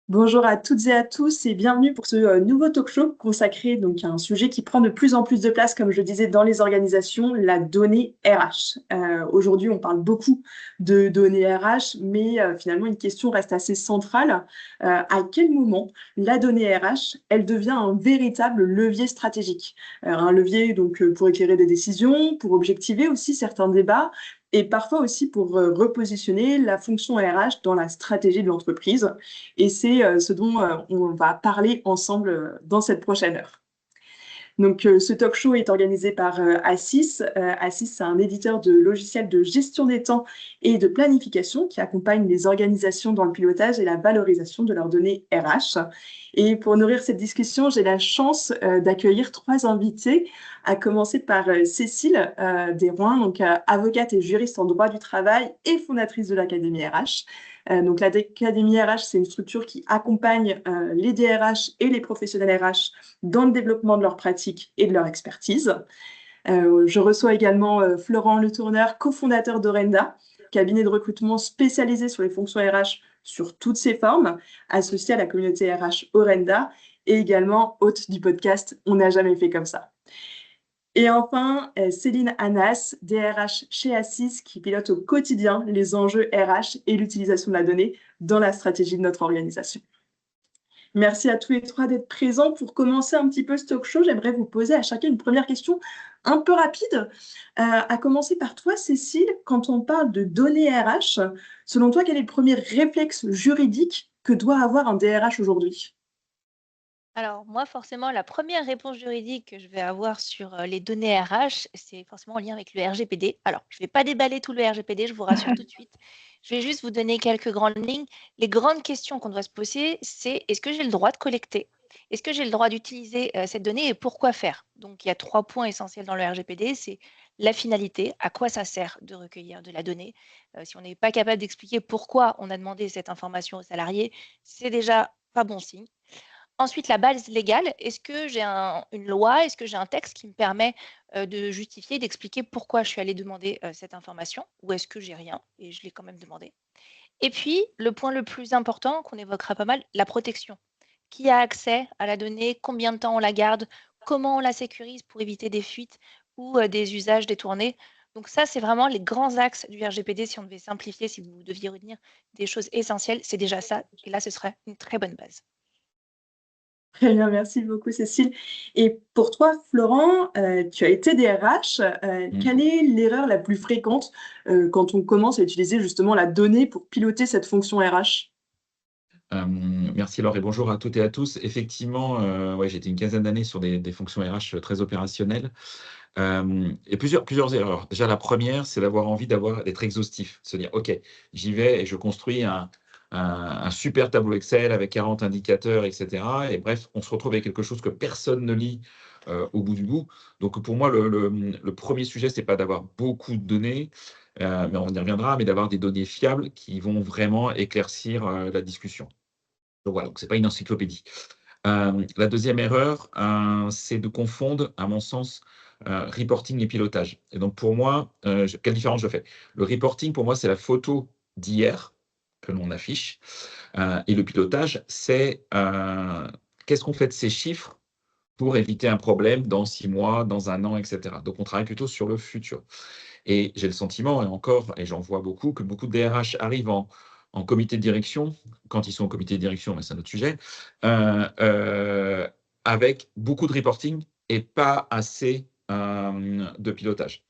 Bonjour à toutes et à tous et bienvenue pour ce nouveau talk show consacré donc à un sujet qui prend de plus en plus de place, comme je le disais, dans les organisations, la donnée RH. Aujourd'hui, on parle beaucoup de données RH, mais finalement, une question reste assez centrale. À quel moment la donnée RH, elle devient un véritable levier stratégique? Un levier donc pour éclairer des décisions, pour objectiver aussi certains débats et parfois aussi pour repositionner la fonction RH dans la stratégie de l'entreprise. Et c'est ce dont on va parler ensemble dans cette prochaine heure. Donc, ce talk show est organisé par Assis. Assis, c'est un éditeur de logiciels de gestion des temps et de planification qui accompagne les organisations dans le pilotage et la valorisation de leurs données RH. Et pour nourrir cette discussion, j'ai la chance d'accueillir trois invités, à commencer par Cécile Desroins, donc avocate et juriste en droit du travail et fondatrice de l'Académie RH. Donc l'Académie RH, c'est une structure qui accompagne les DRH et les professionnels RH dans le développement de leurs pratiques et de leur expertise. Je reçois également Florent Le Tourneur, cofondateur d'Orenda, cabinet de recrutement spécialisé sur les fonctions RH sur toutes ses formes, associé à la communauté RH Orenda, et également hôte du podcast On n'a jamais fait comme ça. Et enfin, Céline Anas, DRH chez Assis, qui pilote au quotidien les enjeux RH et l'utilisation de la donnée dans la stratégie de notre organisation. Merci à tous les trois d'être présents. Pour commencer un petit peu ce talk show, j'aimerais vous poser à chacun une première question un peu rapide. À commencer par toi, Cécile, quand on parle de données RH, selon toi, quel est le premier réflexe juridique que doit avoir un DRH aujourd'hui? Alors moi, forcément, la première réponse juridique que je vais avoir sur, les données RH, c'est forcément en lien avec le RGPD. Alors, je ne vais pas déballer tout le RGPD, je vous rassure tout de suite. Je vais juste vous donner quelques grandes lignes. Les grandes questions qu'on doit se poser, c'est: est-ce que j'ai le droit de collecter? Est-ce que j'ai le droit d'utiliser, cette donnée et pourquoi faire? Donc il y a 3 points essentiels dans le RGPD, c'est la finalité, à quoi ça sert de recueillir de la donnée? Si on n'est pas capable d'expliquer pourquoi on a demandé cette information aux salariés, c'est déjà pas bon signe. Ensuite, la base légale, est-ce que j'ai une loi, est-ce que j'ai un texte qui me permet, de justifier, d'expliquer pourquoi je suis allée demander, cette information? Ou est-ce que j'ai rien et je l'ai quand même demandé? Et puis, le point le plus important qu'on évoquera pas mal, la protection. Qui a accès à la donnée? Combien de temps on la garde? Comment on la sécurise pour éviter des fuites ou, des usages détournés? Donc ça, c'est vraiment les grands axes du RGPD si on devait simplifier, si vous deviez retenir des choses essentielles, c'est déjà ça et là, ce serait une très bonne base. Très bien, merci beaucoup, Cécile. Et pour toi, Florent, tu as été DRH. Mmh. Quelle est l'erreur la plus fréquente quand on commence à utiliser justement la donnée pour piloter cette fonction RH? Merci Laure et bonjour à toutes et à tous. Effectivement, ouais, j'ai été une quinzaine d'années sur des fonctions RH très opérationnelles. Et plusieurs erreurs. Déjà la première, c'est d'être exhaustif, se dire: «OK, j'y vais et je construis un super tableau Excel avec 40 indicateurs et cetera» et bref, on se retrouve avec quelque chose que personne ne lit, au bout du bout. Donc pour moi, le 1er sujet, c'est pas d'avoir beaucoup de données, mais on y reviendra, mais d'avoir des données fiables qui vont vraiment éclaircir, la discussion. Donc voilà, donc c'est pas une encyclopédie. La deuxième erreur, c'est de confondre, à mon sens, reporting et pilotage. Et donc pour moi, quelle différence je fais? Le reporting, pour moi, c'est la photo d'hier que l'on affiche, et le pilotage, c'est, qu'est-ce qu'on fait de ces chiffres pour éviter un problème dans 6 mois, dans 1 an, et cetera. Donc on travaille plutôt sur le futur. Et j'ai le sentiment, et encore, et j'en vois beaucoup, que beaucoup de DRH arrivent en comité de direction, quand ils sont en comité de direction, mais c'est un autre sujet, avec beaucoup de reporting et pas assez, de pilotage.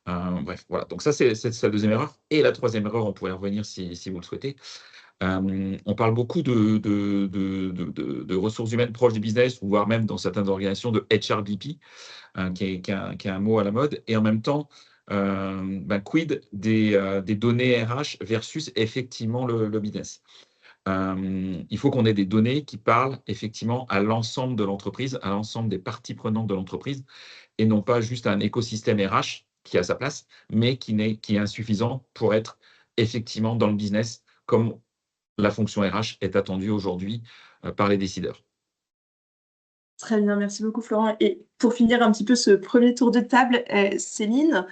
Bref, voilà, donc ça, c'est la deuxième erreur et la troisième erreur, on pourrait y revenir si vous le souhaitez. On parle beaucoup de ressources humaines proches du business, voire même dans certaines organisations de HRBP, qui est un mot à la mode et en même temps, quid des données RH versus effectivement le business? Il faut qu'on ait des données qui parlent effectivement à l'ensemble de l'entreprise, à l'ensemble des parties prenantes de l'entreprise et non pas juste à un écosystème RH qui a sa place, mais qui est insuffisant pour être effectivement dans le business comme la fonction RH est attendue aujourd'hui, par les décideurs. Très bien, merci beaucoup Florent. Et pour finir un petit peu ce premier tour de table, Céline,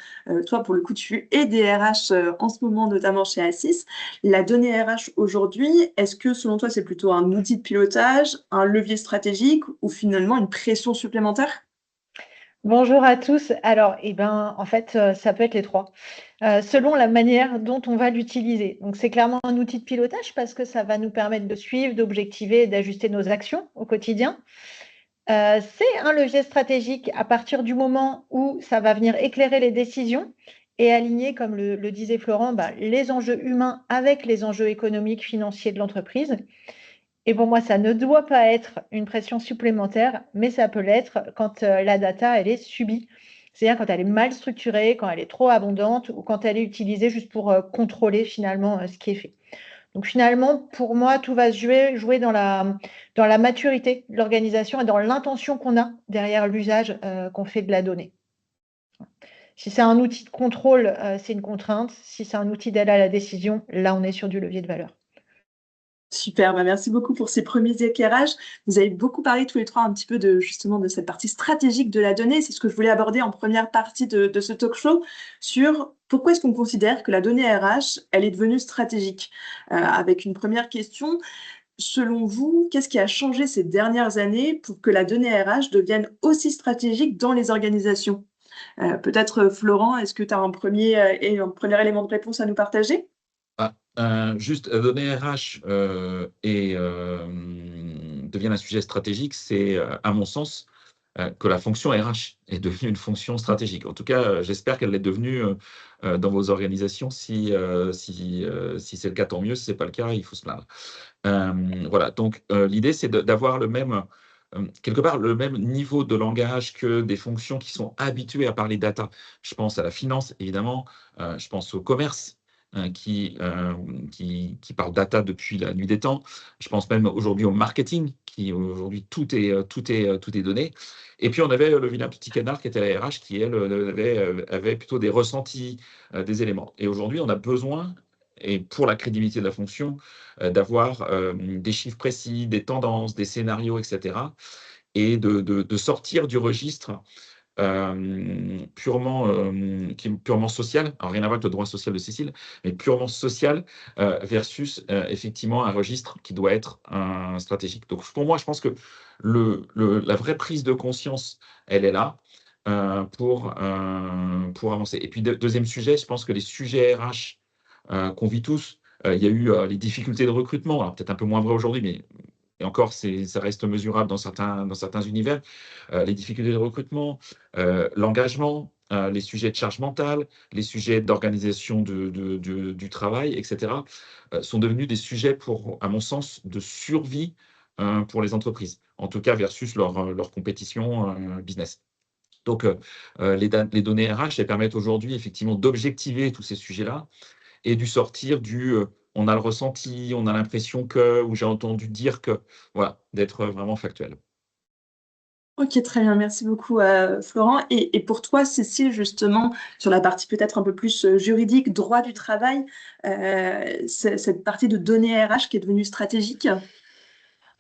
toi pour le coup tu es DRH en ce moment, notamment chez Assis. La donnée RH aujourd'hui, est-ce que selon toi c'est plutôt un outil de pilotage, un levier stratégique ou finalement une pression supplémentaire? Bonjour à tous. Alors, en fait, ça peut être les 3, selon la manière dont on va l'utiliser. Donc, c'est clairement un outil de pilotage parce que ça va nous permettre de suivre, d'objectiver et d'ajuster nos actions au quotidien. C'est un levier stratégique à partir du moment où ça va venir éclairer les décisions et aligner, comme le disait Florent, les enjeux humains avec les enjeux économiques, financiers de l'entreprise. Et pour moi, ça ne doit pas être une pression supplémentaire, mais ça peut l'être quand la data, elle est subie. C'est-à-dire quand elle est mal structurée, quand elle est trop abondante ou quand elle est utilisée juste pour contrôler finalement ce qui est fait. Donc finalement, pour moi, tout va se jouer dans la maturité de l'organisation et dans l'intention qu'on a derrière l'usage qu'on fait de la donnée. Si c'est un outil de contrôle, c'est une contrainte. Si c'est un outil d'aide à la décision, là, on est sur du levier de valeur. Super, merci beaucoup pour ces premiers éclairages. Vous avez beaucoup parlé tous les trois un petit peu de justement de cette partie stratégique de la donnée. C'est ce que je voulais aborder en première partie de ce talk show sur pourquoi est-ce qu'on considère que la donnée RH, elle est devenue stratégique. Avec une première question, selon vous, qu'est-ce qui a changé ces dernières années pour que la donnée RH devienne aussi stratégique dans les organisations? Peut-être Florent, est-ce que tu as un premier élément de réponse à nous partager? Juste, la donnée RH devient un sujet stratégique, c'est, à mon sens, que la fonction RH est devenue une fonction stratégique. En tout cas, j'espère qu'elle l'est devenue, dans vos organisations. Si c'est le cas, tant mieux. Si c'est pas le cas, il faut se plaindre. Voilà, donc l'idée, c'est d'avoir quelque part, le même niveau de langage que des fonctions qui sont habituées à parler data. Je pense à la finance, évidemment, je pense au commerce, qui parle data depuis la nuit des temps. Je pense même aujourd'hui au marketing, qui aujourd'hui tout est donné. Et puis on avait le vilain petit canard qui était la RH, qui elle, avait plutôt des ressentis, des éléments. Et aujourd'hui, on a besoin, et pour la crédibilité de la fonction, d'avoir des chiffres précis, des tendances, des scénarios, etc. Et de sortir du registre qui est purement social, alors rien à voir avec le droit social de Cécile, mais purement social, versus effectivement un registre qui doit être stratégique. Donc pour moi, je pense que la vraie prise de conscience, elle est là pour avancer. Et puis deuxième sujet, je pense que les sujets RH qu'on vit tous, il y a eu les difficultés de recrutement, alors peut-être un peu moins vrai aujourd'hui, mais et encore, ça reste mesurable dans certains univers. Les difficultés de recrutement, l'engagement, les sujets de charge mentale, les sujets d'organisation du travail, etc., sont devenus des sujets, à mon sens, de survie pour les entreprises, en tout cas versus leur compétition business. Donc, les données RH, elles permettent aujourd'hui effectivement d'objectiver tous ces sujets-là et du sortir on a le ressenti, on a l'impression que, ou j'ai entendu dire que, voilà, d'être vraiment factuel. Ok, très bien, merci beaucoup Florent. Et pour toi, Cécile, justement, sur la partie peut-être un peu plus juridique, droit du travail, cette partie de données RH qui est devenue stratégique.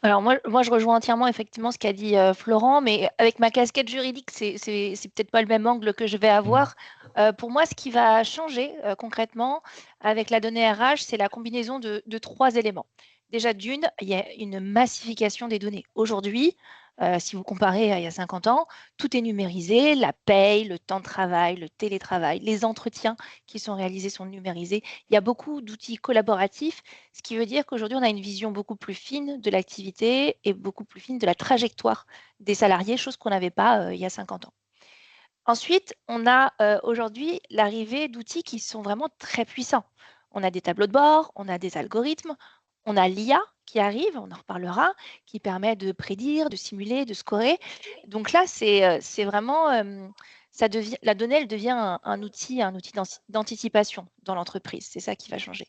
Alors moi, je rejoins entièrement effectivement ce qu'a dit Florent, mais avec ma casquette juridique, c'est peut-être pas le même angle que je vais avoir. Pour moi, ce qui va changer concrètement avec la donnée RH, c'est la combinaison de 3 éléments. Déjà, d'une, il y a une massification des données. Aujourd'hui, si vous comparez à il y a 50 ans, tout est numérisé, la paye, le temps de travail, le télétravail, les entretiens qui sont réalisés sont numérisés. Il y a beaucoup d'outils collaboratifs, ce qui veut dire qu'aujourd'hui, on a une vision beaucoup plus fine de l'activité et beaucoup plus fine de la trajectoire des salariés, chose qu'on n'avait pas il y a 50 ans. Ensuite, on a aujourd'hui l'arrivée d'outils qui sont vraiment très puissants. On a des tableaux de bord, on a des algorithmes, on a l'IA qui arrive, on en reparlera, qui permet de prédire, de simuler, de scorer. Donc là, c'est vraiment, la donnée, elle devient un outil d'anticipation dans l'entreprise. C'est ça qui va changer.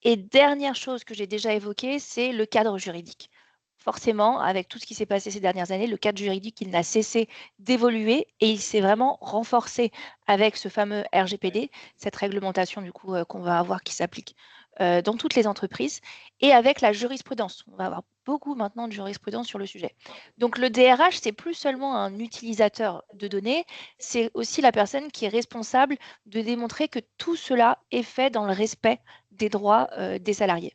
Et dernière chose que j'ai déjà évoquée, c'est le cadre juridique. Forcément, avec tout ce qui s'est passé ces dernières années, le cadre juridique, il n'a cessé d'évoluer et il s'est vraiment renforcé avec ce fameux RGPD, cette réglementation du coup qu'on va avoir qui s'applique dans toutes les entreprises et avec la jurisprudence. On va avoir beaucoup maintenant de jurisprudence sur le sujet. Donc le DRH, c'est plus seulement un utilisateur de données, c'est aussi la personne qui est responsable de démontrer que tout cela est fait dans le respect des droits des salariés.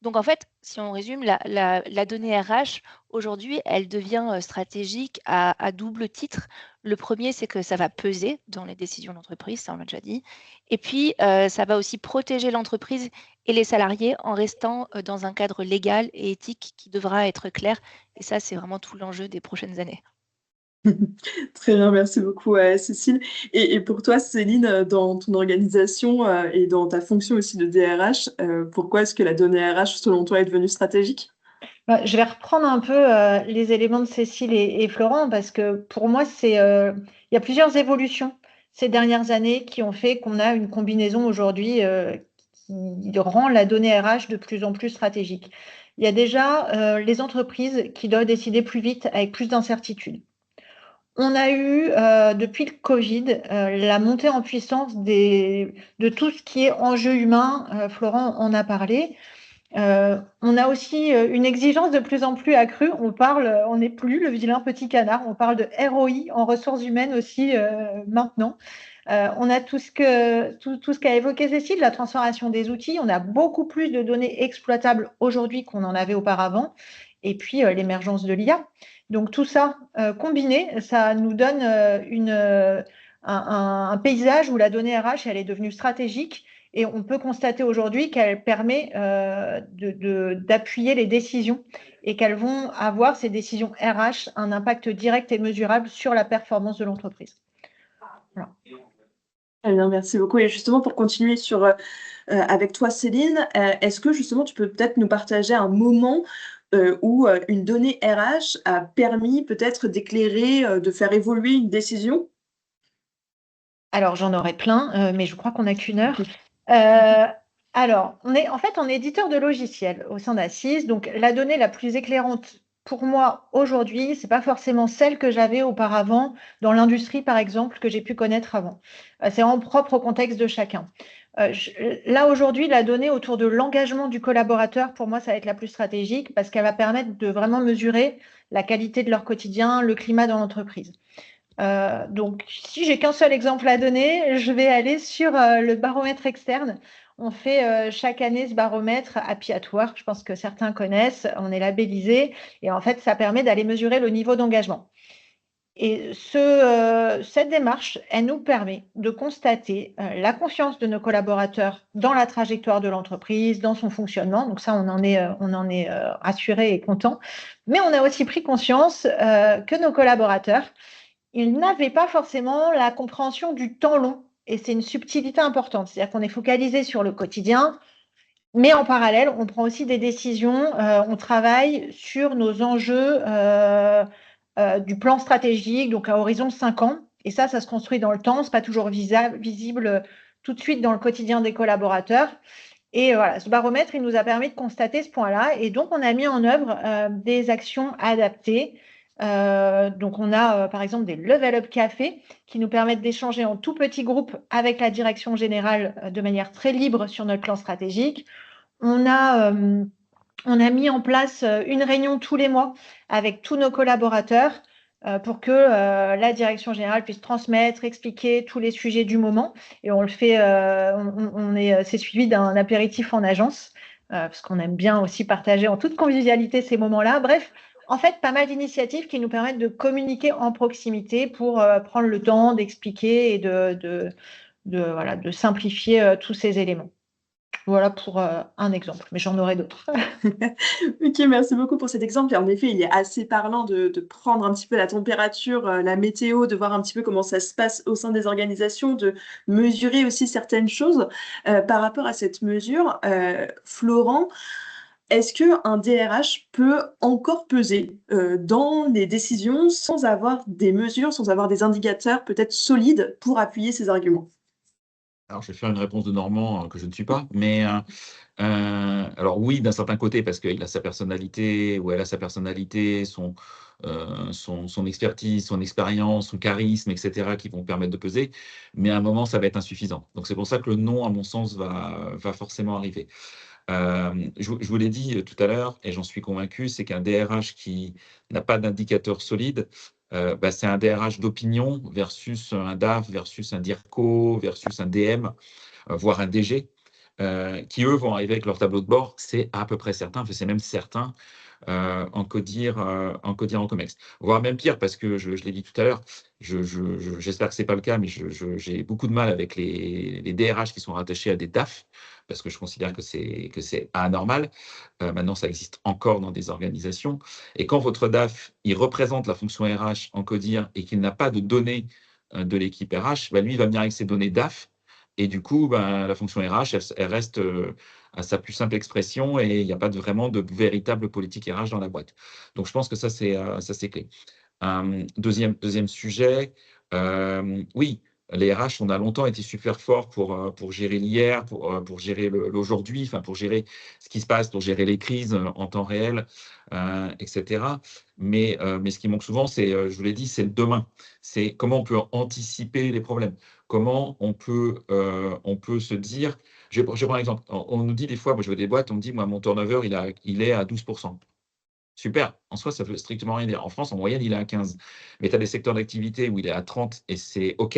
Donc en fait, si on résume, la donnée RH, aujourd'hui, elle devient stratégique à double titre. Le premier, c'est que ça va peser dans les décisions d'entreprise, ça on l'a déjà dit. Et puis, ça va aussi protéger l'entreprise et les salariés en restant dans un cadre légal et éthique qui devra être clair. Et ça, c'est vraiment tout l'enjeu des prochaines années. Très bien, merci beaucoup, Cécile. Et pour toi, Céline, dans ton organisation et dans ta fonction aussi de DRH, pourquoi est-ce que la donnée RH, selon toi, est devenue stratégique? Je vais reprendre un peu les éléments de Cécile et Florent parce que pour moi, il y a plusieurs évolutions ces dernières années qui ont fait qu'on a une combinaison aujourd'hui qui rend la donnée RH de plus en plus stratégique. Il y a déjà les entreprises qui doivent décider plus vite avec plus d'incertitude. On a eu, depuis le Covid, la montée en puissance de tout ce qui est enjeu humain. Florent en a parlé. On a aussi une exigence de plus en plus accrue. On n'est plus le vilain petit canard. On parle de ROI en ressources humaines aussi maintenant. On a tout ce qu'a évoqué Cécile, la transformation des outils. On a beaucoup plus de données exploitables aujourd'hui qu'on en avait auparavant. Et puis l'émergence de l'IA. Donc tout ça combiné, ça nous donne un paysage où la donnée RH, elle est devenue stratégique et on peut constater aujourd'hui qu'elle permet d'appuyer les décisions et qu'elles vont avoir, ces décisions RH, un impact direct et mesurable sur la performance de l'entreprise. Voilà. Très bien, merci beaucoup. Et justement, pour continuer avec toi, Céline, est-ce que justement tu peux peut-être nous partager un moment où une donnée RH a permis peut-être d'éclairer, de faire évoluer une décision? Alors, j'en aurais plein, mais je crois qu'on n'a qu'une heure. Alors, on est éditeur de logiciels au sein d'Assys. Donc, la donnée la plus éclairante pour moi aujourd'hui, ce n'est pas forcément celle que j'avais auparavant dans l'industrie, par exemple, que j'ai pu connaître avant. C'est en propre au contexte de chacun. Là, aujourd'hui, la donnée autour de l'engagement du collaborateur, pour moi, ça va être la plus stratégique parce qu'elle va permettre de vraiment mesurer la qualité de leur quotidien, le climat dans l'entreprise. Donc, si j'ai qu'un seul exemple à donner, je vais aller sur le baromètre externe. On fait chaque année ce baromètre Happy at Work, je pense que certains connaissent, on est labellisé et en fait, ça permet d'aller mesurer le niveau d'engagement. Et cette démarche, elle nous permet de constater la confiance de nos collaborateurs dans la trajectoire de l'entreprise, dans son fonctionnement. Donc ça, on en est rassuré et content. Mais on a aussi pris conscience que nos collaborateurs, ils n'avaient pas forcément la compréhension du temps long. Et c'est une subtilité importante. C'est-à-dire qu'on est focalisé sur le quotidien, mais en parallèle, on prend aussi des décisions, on travaille sur nos enjeux du plan stratégique, donc à horizon 5 ans. Et ça se construit dans le temps, ce n'est pas toujours visible tout de suite dans le quotidien des collaborateurs. Et voilà, ce baromètre, il nous a permis de constater ce point-là. Et donc, on a mis en œuvre des actions adaptées. Donc, on a par exemple des Level Up Café qui nous permettent d'échanger en tout petit groupe avec la direction générale de manière très libre sur notre plan stratégique. On a mis en place une réunion tous les mois avec tous nos collaborateurs pour que la direction générale puisse transmettre, expliquer tous les sujets du moment. Et on le fait, c'est suivi d'un apéritif en agence, parce qu'on aime bien aussi partager en toute convivialité ces moments-là. Bref, en fait, pas mal d'initiatives qui nous permettent de communiquer en proximité pour prendre le temps d'expliquer et de simplifier tous ces éléments. Voilà pour un exemple, mais j'en aurai d'autres. Ok, merci beaucoup pour cet exemple. Et en effet, il est assez parlant de prendre un petit peu la température, la météo, de voir un petit peu comment ça se passe au sein des organisations, de mesurer aussi certaines choses. Par rapport à cette mesure, Florent, est-ce qu'un DRH peut encore peser dans les décisions sans avoir des mesures, sans avoir des indicateurs peut-être solides pour appuyer ses arguments? Alors, je vais faire une réponse de Normand que je ne suis pas, mais alors oui, d'un certain côté, parce qu'il a sa personnalité ou elle a sa personnalité, son expertise, son expérience, son charisme, etc., qui vont permettre de peser, mais à un moment, ça va être insuffisant. Donc c'est pour ça que le nom, à mon sens, va forcément arriver. Je vous l'ai dit tout à l'heure, et j'en suis convaincu, c'est qu'un DRH qui n'a pas d'indicateur solide, c'est un DRH d'opinion versus un DAF, versus un DIRCO, versus un DM, voire un DG, qui eux vont arriver avec leur tableau de bord, c'est à peu près certain, enfin, c'est même certain, en codir, en Comex. Voire même pire, parce que je l'ai dit tout à l'heure, j'espère que ce n'est pas le cas, mais j'ai beaucoup de mal avec les DRH qui sont rattachés à des DAF, parce que je considère que c'est anormal. Maintenant, ça existe encore dans des organisations. Et quand votre DAF, il représente la fonction RH en CODIR et qu'il n'a pas de données de l'équipe RH, lui, il va venir avec ses données DAF. Et du coup, la fonction RH, elle reste à sa plus simple expression et il n'y a pas vraiment de véritable politique RH dans la boîte. Donc, je pense que ça, c'est clé. Deuxième sujet, oui, les RH, on a longtemps été super forts pour gérer l'hier, pour gérer l'aujourd'hui, enfin pour gérer ce qui se passe, pour gérer les crises en temps réel, etc. Mais ce qui manque souvent, c'est, je vous l'ai dit, c'est le demain. C'est comment on peut anticiper les problèmes. Comment on peut se dire, je vais prendre un exemple. On nous dit des fois, moi je veux des boîtes, on me dit, moi mon turnover, il est à 12%. Super, en soi, ça ne veut strictement rien dire. En France, en moyenne, il est à 15. Mais tu as des secteurs d'activité où il est à 30 et c'est OK.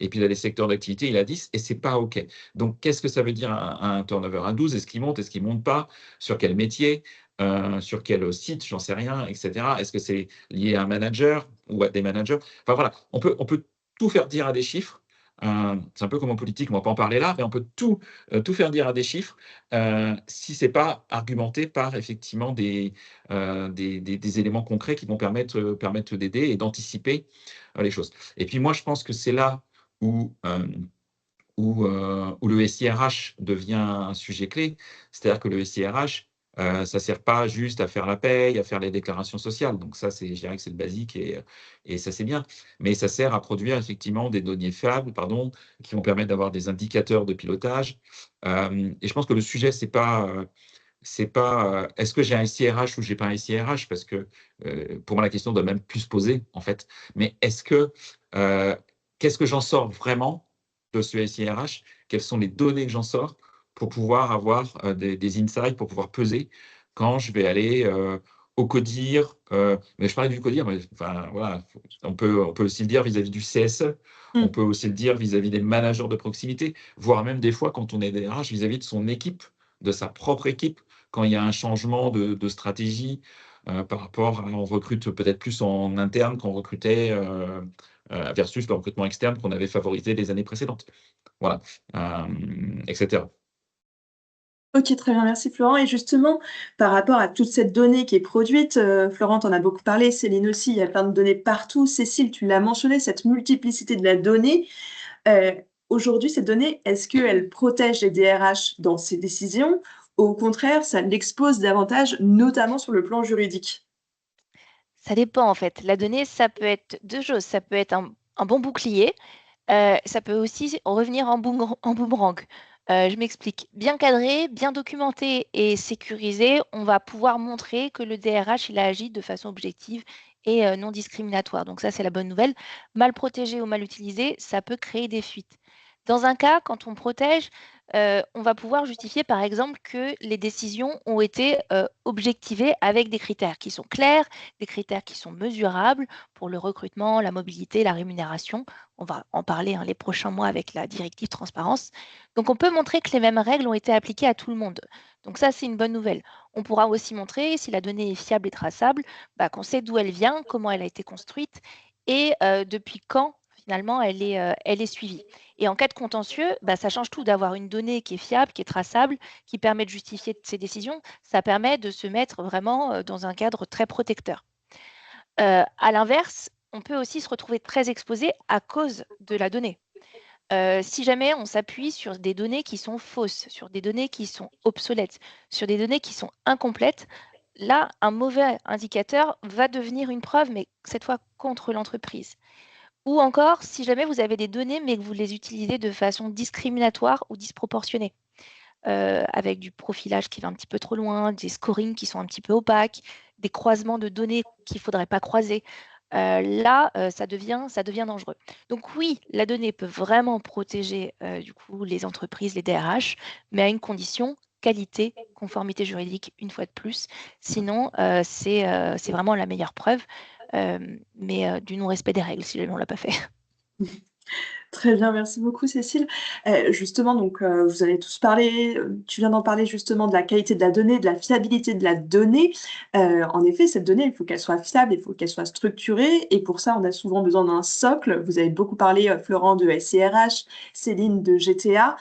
Et puis, il y a des secteurs d'activité, il est à 10 et c'est pas OK. Donc, qu'est-ce que ça veut dire un turnover à 12? Est-ce qu'il monte? Est-ce qu'il ne monte pas? Sur quel métier? Sur quel site? J'en sais rien, etc. Est-ce que c'est lié à un manager ou à des managers? Enfin, voilà, on peut tout faire dire à des chiffres. C'est un peu comme en politique, on ne va pas en parler là, mais on peut tout faire dire à des chiffres si ce n'est pas argumenté par effectivement des éléments concrets qui vont permettre d'aider et d'anticiper les choses. Et puis moi, je pense que c'est là où le SIRH devient un sujet clé. C'est-à-dire que le SIRH, ça ne sert pas juste à faire la paye, à faire les déclarations sociales. Donc ça, je dirais que c'est le basique et ça, c'est bien. Mais ça sert à produire effectivement des données fiables, qui vont permettre d'avoir des indicateurs de pilotage. Et je pense que le sujet, c'est pas est-ce que j'ai un SIRH ou j'ai pas un SIRH, parce que pour moi, la question doit même plus se poser, en fait. Mais qu'est-ce que j'en sors vraiment de ce SIRH? Quelles sont les données que j'en sors pour pouvoir avoir des insights, pour pouvoir peser quand je vais aller au CODIR, mais je parlais du CODIR, mais enfin, voilà, on peut aussi le dire vis-à-vis du CSE, on peut aussi le dire vis-à-vis des managers de proximité, voire même des fois quand on est DRH vis-à-vis de son équipe, de sa propre équipe, quand il y a un changement de stratégie par rapport à on recrute peut-être plus en interne qu'on recrutait versus le recrutement externe qu'on avait favorisé les années précédentes. Voilà, etc. Ok, très bien, merci Florent. Et justement, par rapport à toute cette donnée qui est produite, Florent t'en a beaucoup parlé, Céline aussi, il y a plein de données partout. Cécile, tu l'as mentionné, cette multiplicité de la donnée. Aujourd'hui, ces données, est-ce qu'elles protègent les DRH dans ces décisions? Au contraire, ça l'expose davantage, notamment sur le plan juridique. Ça dépend en fait. La donnée, ça peut être deux choses. Ça peut être un bon bouclier. Ça peut aussi revenir en boomerang. Je m'explique. Bien cadré, bien documenté et sécurisé, on va pouvoir montrer que le DRH, il a agi de façon objective et non discriminatoire. Donc ça, c'est la bonne nouvelle. Mal protégé ou mal utilisé, ça peut créer des fuites. Dans un cas, quand on protège, on va pouvoir justifier, par exemple, que les décisions ont été objectivées avec des critères qui sont clairs, des critères qui sont mesurables pour le recrutement, la mobilité, la rémunération. On va en parler les prochains mois avec la directive transparence. Donc, on peut montrer que les mêmes règles ont été appliquées à tout le monde. Donc, ça, c'est une bonne nouvelle. On pourra aussi montrer, si la donnée est fiable et traçable, qu'on sait d'où elle vient, comment elle a été construite et depuis quand, finalement, elle est suivie. Et en cas de contentieux, ça change tout d'avoir une donnée qui est fiable, qui est traçable, qui permet de justifier ses décisions. Ça permet de se mettre vraiment dans un cadre très protecteur. À l'inverse, on peut aussi se retrouver très exposé à cause de la donnée. Si jamais on s'appuie sur des données qui sont fausses, sur des données qui sont obsolètes, sur des données qui sont incomplètes, là, un mauvais indicateur va devenir une preuve, mais cette fois contre l'entreprise. Ou encore, si jamais vous avez des données, mais que vous les utilisez de façon discriminatoire ou disproportionnée, avec du profilage qui va un petit peu trop loin, des scorings qui sont un petit peu opaques, des croisements de données qu'il ne faudrait pas croiser. Là, ça devient dangereux. Donc oui, la donnée peut vraiment protéger du coup les entreprises, les DRH, mais à une condition, qualité, conformité juridique, une fois de plus. Sinon, c'est vraiment la meilleure preuve, mais du non-respect des règles si jamais on ne l'a pas fait. Très bien, merci beaucoup Cécile. Justement, donc, vous avez tous parlé, tu viens d'en parler justement de la qualité de la donnée, de la fiabilité de la donnée. En effet, cette donnée, il faut qu'elle soit fiable, il faut qu'elle soit structurée et pour ça, on a souvent besoin d'un socle. Vous avez beaucoup parlé, Florent, de SIRH, Céline de GTA.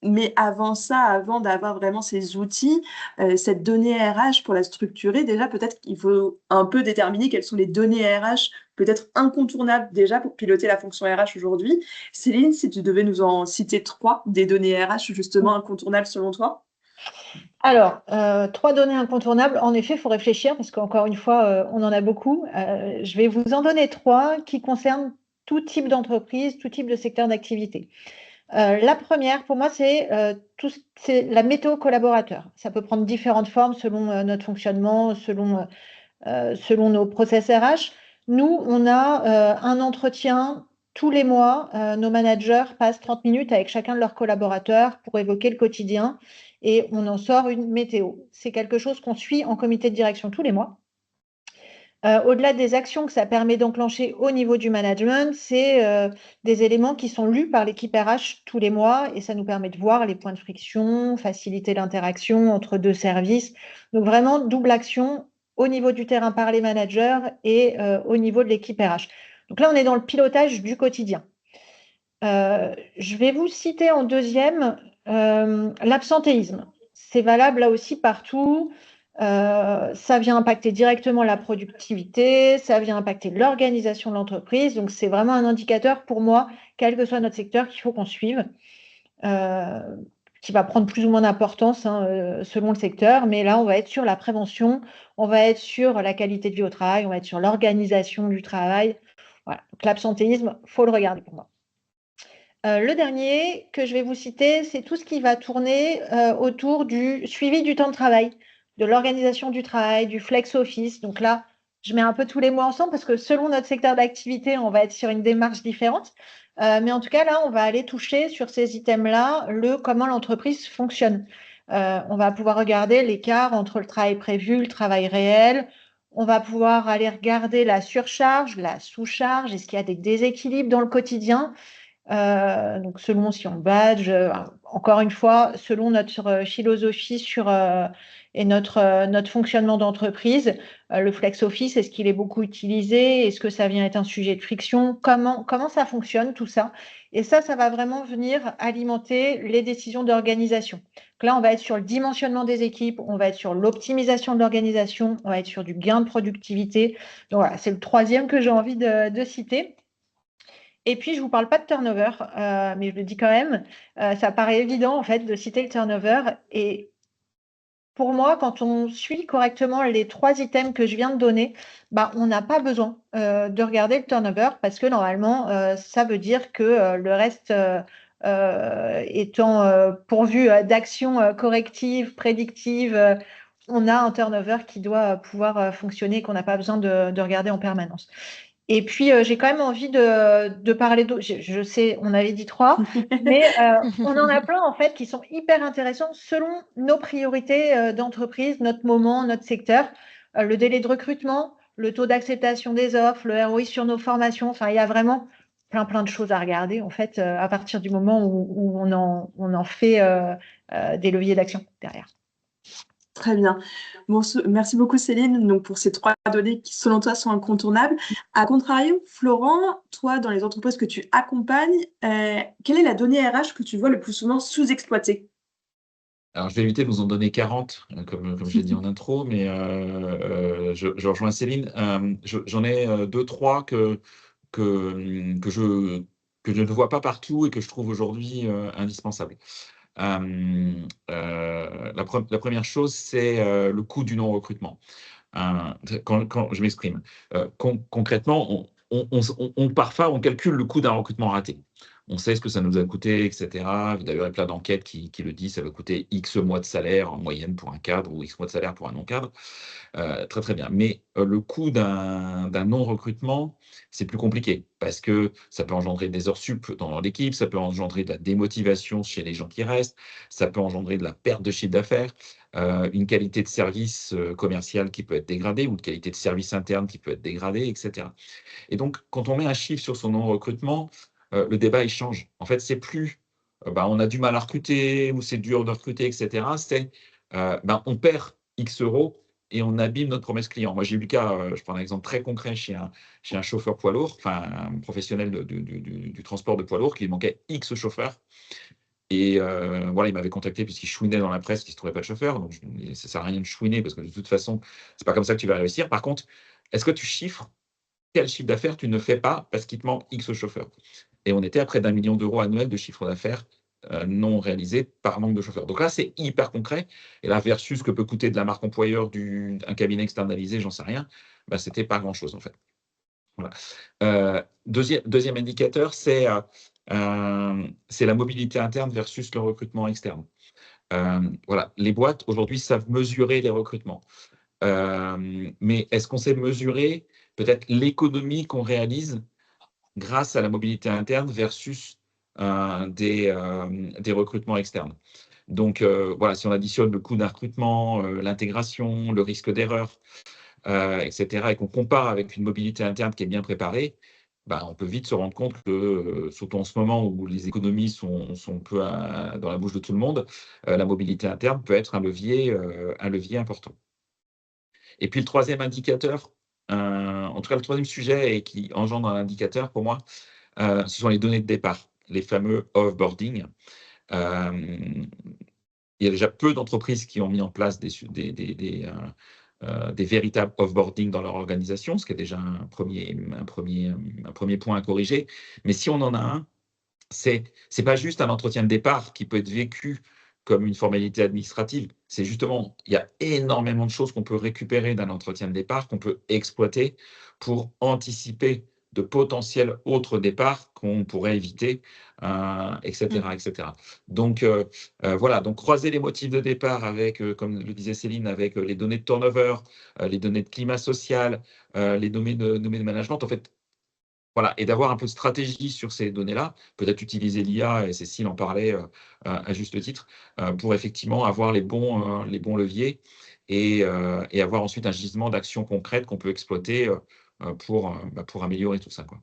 Mais avant ça, avant d'avoir vraiment ces outils, cette donnée RH, pour la structurer, déjà, peut-être qu'il faut un peu déterminer quelles sont les données RH peut-être incontournables déjà pour piloter la fonction RH aujourd'hui. Céline, si tu devais nous en citer 3 des données RH justement incontournables selon toi? Alors, 3 données incontournables. En effet, il faut réfléchir parce qu'encore une fois, on en a beaucoup. Je vais vous en donner 3 qui concernent tout type d'entreprise, tout type de secteur d'activité. La première, pour moi, c'est la météo collaborateur. Ça peut prendre différentes formes selon notre fonctionnement, selon nos process RH. Nous, on a un entretien tous les mois. Nos managers passent 30 minutes avec chacun de leurs collaborateurs pour évoquer le quotidien et on en sort une météo. C'est quelque chose qu'on suit en comité de direction tous les mois. Au-delà des actions que ça permet d'enclencher au niveau du management, c'est des éléments qui sont lus par l'équipe RH tous les mois et ça nous permet de voir les points de friction, faciliter l'interaction entre deux services. Donc vraiment, double action au niveau du terrain par les managers et au niveau de l'équipe RH. Donc là, on est dans le pilotage du quotidien. Je vais vous citer en deuxième l'absentéisme. C'est valable là aussi partout. Ça vient impacter directement la productivité, ça vient impacter l'organisation de l'entreprise. Donc, c'est vraiment un indicateur pour moi, quel que soit notre secteur, qu'il faut qu'on suive, qui va prendre plus ou moins d'importance selon le secteur. Mais là, on va être sur la prévention, on va être sur la qualité de vie au travail, on va être sur l'organisation du travail. Voilà. Donc, l'absentéisme, il faut le regarder pour moi. Le dernier que je vais vous citer, c'est tout ce qui va tourner autour du suivi du temps de travail, de l'organisation du travail, du flex office. Donc là, je mets un peu tous les mots ensemble parce que selon notre secteur d'activité, on va être sur une démarche différente. Mais en tout cas, là, on va aller toucher sur ces items-là comment l'entreprise fonctionne. On va pouvoir regarder l'écart entre le travail prévu, le travail réel. On va pouvoir aller regarder la surcharge, la sous-charge, est-ce qu'il y a des déséquilibres dans le quotidien. Donc selon si on badge, encore une fois, selon notre philosophie et notre fonctionnement d'entreprise, le flex office, est-ce qu'il est beaucoup utilisé? Est-ce que ça vient être un sujet de friction? Comment ça fonctionne tout ça? Et ça va vraiment venir alimenter les décisions d'organisation. Donc là, on va être sur le dimensionnement des équipes, on va être sur l'optimisation de l'organisation, on va être sur du gain de productivité. Donc voilà, c'est le troisième que j'ai envie de citer. Et puis, je ne vous parle pas de turnover, mais je le dis quand même, ça paraît évident en fait de citer le turnover. Et pour moi, quand on suit correctement les 3 items que je viens de donner, on n'a pas besoin de regarder le turnover parce que normalement, ça veut dire que le reste étant pourvu d'actions correctives, prédictives, on a un turnover qui doit pouvoir fonctionner et qu'on n'a pas besoin de regarder en permanence. Et puis, j'ai quand même envie de parler d'autres. Je sais, on avait dit 3, mais on en a plein, en fait, qui sont hyper intéressants selon nos priorités d'entreprise, notre moment, notre secteur. Le délai de recrutement, le taux d'acceptation des offres, le ROI sur nos formations. Enfin, il y a vraiment plein de choses à regarder, en fait, à partir du moment où on en fait des leviers d'action derrière. Très bien. Bon, merci beaucoup Céline donc, pour ces 3 données qui, selon toi, sont incontournables. À contrario, Florent, toi, dans les entreprises que tu accompagnes, quelle est la donnée RH que tu vois le plus souvent sous-exploitée? Alors, je vais éviter de vous en donner 40, comme j'ai dit en intro, mais je rejoins Céline. J'en ai 2-3 que je ne vois pas partout et que je trouve aujourd'hui indispensables. La première chose, c'est le coût du non-recrutement. Quand je m'exprime, concrètement, parfois, on calcule le coût d'un recrutement raté. On sait ce que ça nous a coûté, etc. D'ailleurs, il y a plein d'enquêtes qui le disent, ça va coûter X mois de salaire en moyenne pour un cadre ou X mois de salaire pour un non-cadre. Très, très bien. Mais le coût d'un non-recrutement, c'est plus compliqué parce que ça peut engendrer des heures sup dans l'équipe, ça peut engendrer de la démotivation chez les gens qui restent, ça peut engendrer de la perte de chiffre d'affaires, une qualité de service commercial qui peut être dégradée ou de qualité de service interne qui peut être dégradée, etc. Et donc, quand on met un chiffre sur son non-recrutement, le débat, il change. En fait, c'est plus on a du mal à recruter ou c'est dur de recruter, etc. C'est on perd X euros et on abîme notre promesse client. Moi, j'ai eu le cas, je prends un exemple très concret chez un chauffeur poids lourd, enfin un professionnel du transport de poids lourd, qui manquait X chauffeurs. Et voilà, il m'avait contacté puisqu'il chouinait dans la presse qu'il ne se trouvait pas de chauffeur. Donc, ça ne sert à rien de chouiner parce que de toute façon, ce n'est pas comme ça que tu vas réussir. Par contre, est-ce que tu chiffres quel chiffre d'affaires tu ne fais pas parce qu'il te manque X chauffeurs? Et on était à près d'1 million d'euros annuel de chiffre d'affaires non réalisé par manque de chauffeurs. Donc là, c'est hyper concret. Et là, versus ce que peut coûter de la marque employeur un cabinet externalisé, j'en sais rien, c'était pas grand-chose en fait. Voilà. Deuxième indicateur, c'est la mobilité interne versus le recrutement externe. Voilà. Les boîtes aujourd'hui savent mesurer les recrutements. Mais est-ce qu'on sait mesurer peut-être l'économie qu'on réalise grâce à la mobilité interne versus des recrutements externes? Donc, voilà, si on additionne le coût d'un recrutement, l'intégration, le risque d'erreur, etc., et qu'on compare avec une mobilité interne qui est bien préparée, on peut vite se rendre compte que, surtout en ce moment où les économies sont un peu dans la bouche de tout le monde, la mobilité interne peut être un levier important. Et puis le troisième indicateur, en tout cas le troisième sujet et qui engendre un indicateur pour moi, ce sont les données de départ, les fameux off-boarding. Il y a déjà peu d'entreprises qui ont mis en place des véritables off-boarding dans leur organisation, ce qui est déjà un premier point à corriger. Mais si on en a un, c'est pas juste un entretien de départ qui peut être vécu comme une formalité administrative. C'est justement, il y a énormément de choses qu'on peut récupérer d'un entretien de départ, qu'on peut exploiter pour anticiper de potentiels autres départs qu'on pourrait éviter, etc., etc. Donc, voilà, donc croiser les motifs de départ avec, comme le disait Céline, avec les données de turnover, les données de climat social, les données de management, en fait, voilà, et d'avoir un peu de stratégie sur ces données-là, peut-être utiliser l'IA, et Cécile en parlait à juste titre, pour effectivement avoir les bons leviers et avoir ensuite un gisement d'actions concrètes qu'on peut exploiter pour améliorer tout ça, quoi.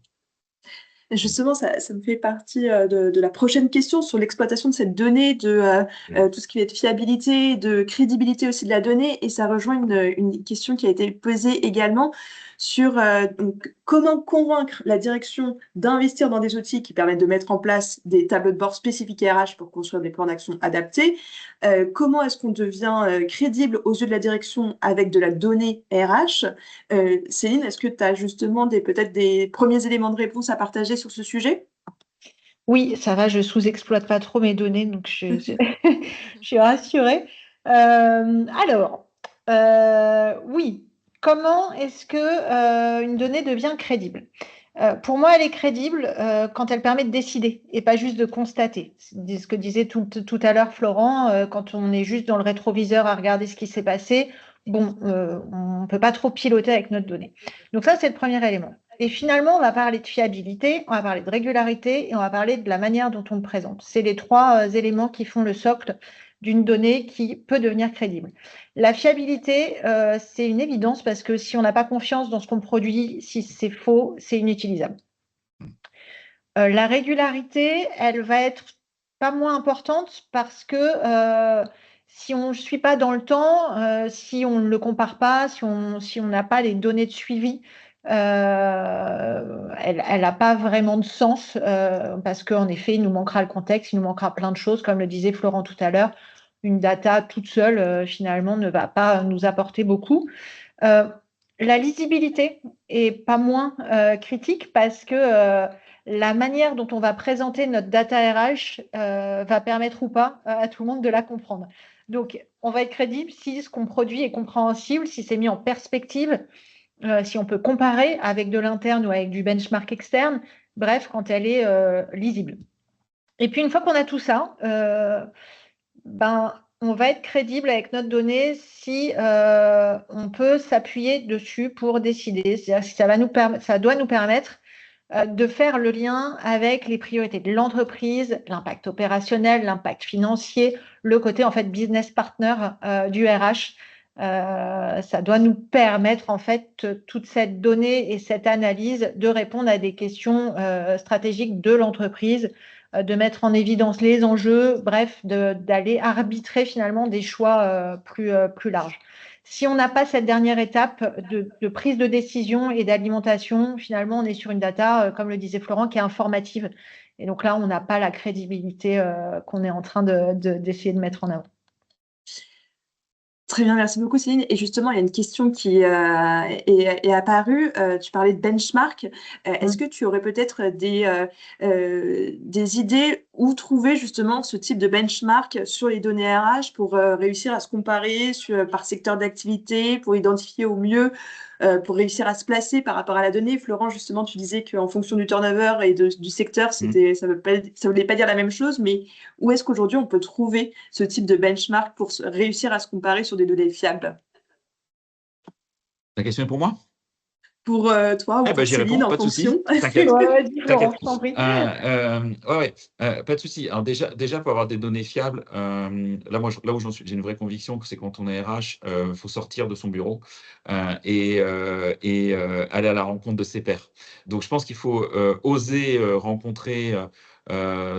Justement, ça me fait partie de la prochaine question sur l'exploitation de cette donnée, de tout ce qui va être fiabilité, de crédibilité aussi de la donnée. Et ça rejoint une question qui a été posée également sur donc, comment convaincre la direction d'investir dans des outils qui permettent de mettre en place des tableaux de bord spécifiques RH pour construire des plans d'action adaptés. Comment est-ce qu'on devient crédible aux yeux de la direction avec de la donnée RH? Céline, est-ce que tu as justement peut-être des premiers éléments de réponse à partager sur ce sujet? Oui, ça va, je sous-exploite pas trop mes données, donc je suis rassurée. Alors, oui, comment est-ce que une donnée devient crédible? Pour moi, elle est crédible quand elle permet de décider et pas juste de constater. C'est ce que disait tout à l'heure Florent, quand on est juste dans le rétroviseur à regarder ce qui s'est passé, bon, on ne peut pas trop piloter avec notre donnée. Donc ça, c'est le premier élément. Et finalement, on va parler de fiabilité, on va parler de régularité et on va parler de la manière dont on le présente. C'est les trois éléments qui font le socle d'une donnée qui peut devenir crédible. La fiabilité, c'est une évidence parce que si on n'a pas confiance dans ce qu'on produit, si c'est faux, c'est inutilisable. La régularité, elle va être pas moins importante parce que si on ne suit pas dans le temps, si on ne le compare pas, si on n'a pas les données de suivi, elle n'a pas vraiment de sens parce qu'en effet, il nous manquera le contexte, il nous manquera plein de choses, comme le disait Florent tout à l'heure. Une data toute seule, finalement, ne va pas nous apporter beaucoup. La lisibilité est pas moins critique parce que la manière dont on va présenter notre data RH va permettre ou pas à tout le monde de la comprendre. Donc, on va être crédible si ce qu'on produit est compréhensible, si c'est mis en perspective, si on peut comparer avec de l'interne ou avec du benchmark externe, bref, quand elle est lisible. Et puis, une fois qu'on a tout ça, on va être crédible avec notre donnée si on peut s'appuyer dessus pour décider. C'est-à-dire que ça doit nous permettre de faire le lien avec les priorités de l'entreprise, l'impact opérationnel, l'impact financier, le côté en fait business partner du RH. Ça doit nous permettre en fait toute cette donnée et cette analyse de répondre à des questions stratégiques de l'entreprise, de mettre en évidence les enjeux, bref, d'aller arbitrer finalement des choix plus larges. Si on n'a pas cette dernière étape de prise de décision et d'alimentation, finalement, on est sur une data, comme le disait Florent, qui est informative. Et donc là, on n'a pas la crédibilité qu'on est en train d'essayer de mettre en avant. Très bien, merci beaucoup Céline. Et justement, il y a une question qui est apparue. Tu parlais de benchmark. Est-ce que tu aurais peut-être des idées où trouver justement ce type de benchmark sur les données RH pour réussir à se comparer par secteur d'activité, pour identifier au mieux, pour réussir à se placer par rapport à la donnée? Florent, justement, tu disais qu'en fonction du turnover et du secteur, ça voulait pas dire la même chose, mais où est-ce qu'aujourd'hui on peut trouver ce type de benchmark pour réussir à se comparer sur des données fiables? La question est pour moi? Pour toi ou Eh ben, pour j'y Céline, réponds, en pas de souci, fonction. t'inquiète. Vas-y, Florent, T'inquiète. je t'en prie. Pas de souci. Alors déjà pour avoir des données fiables, là où j'en suis, j'ai une vraie conviction que c'est quand on est RH, faut sortir de son bureau et aller à la rencontre de ses pairs. Donc je pense qu'il faut oser rencontrer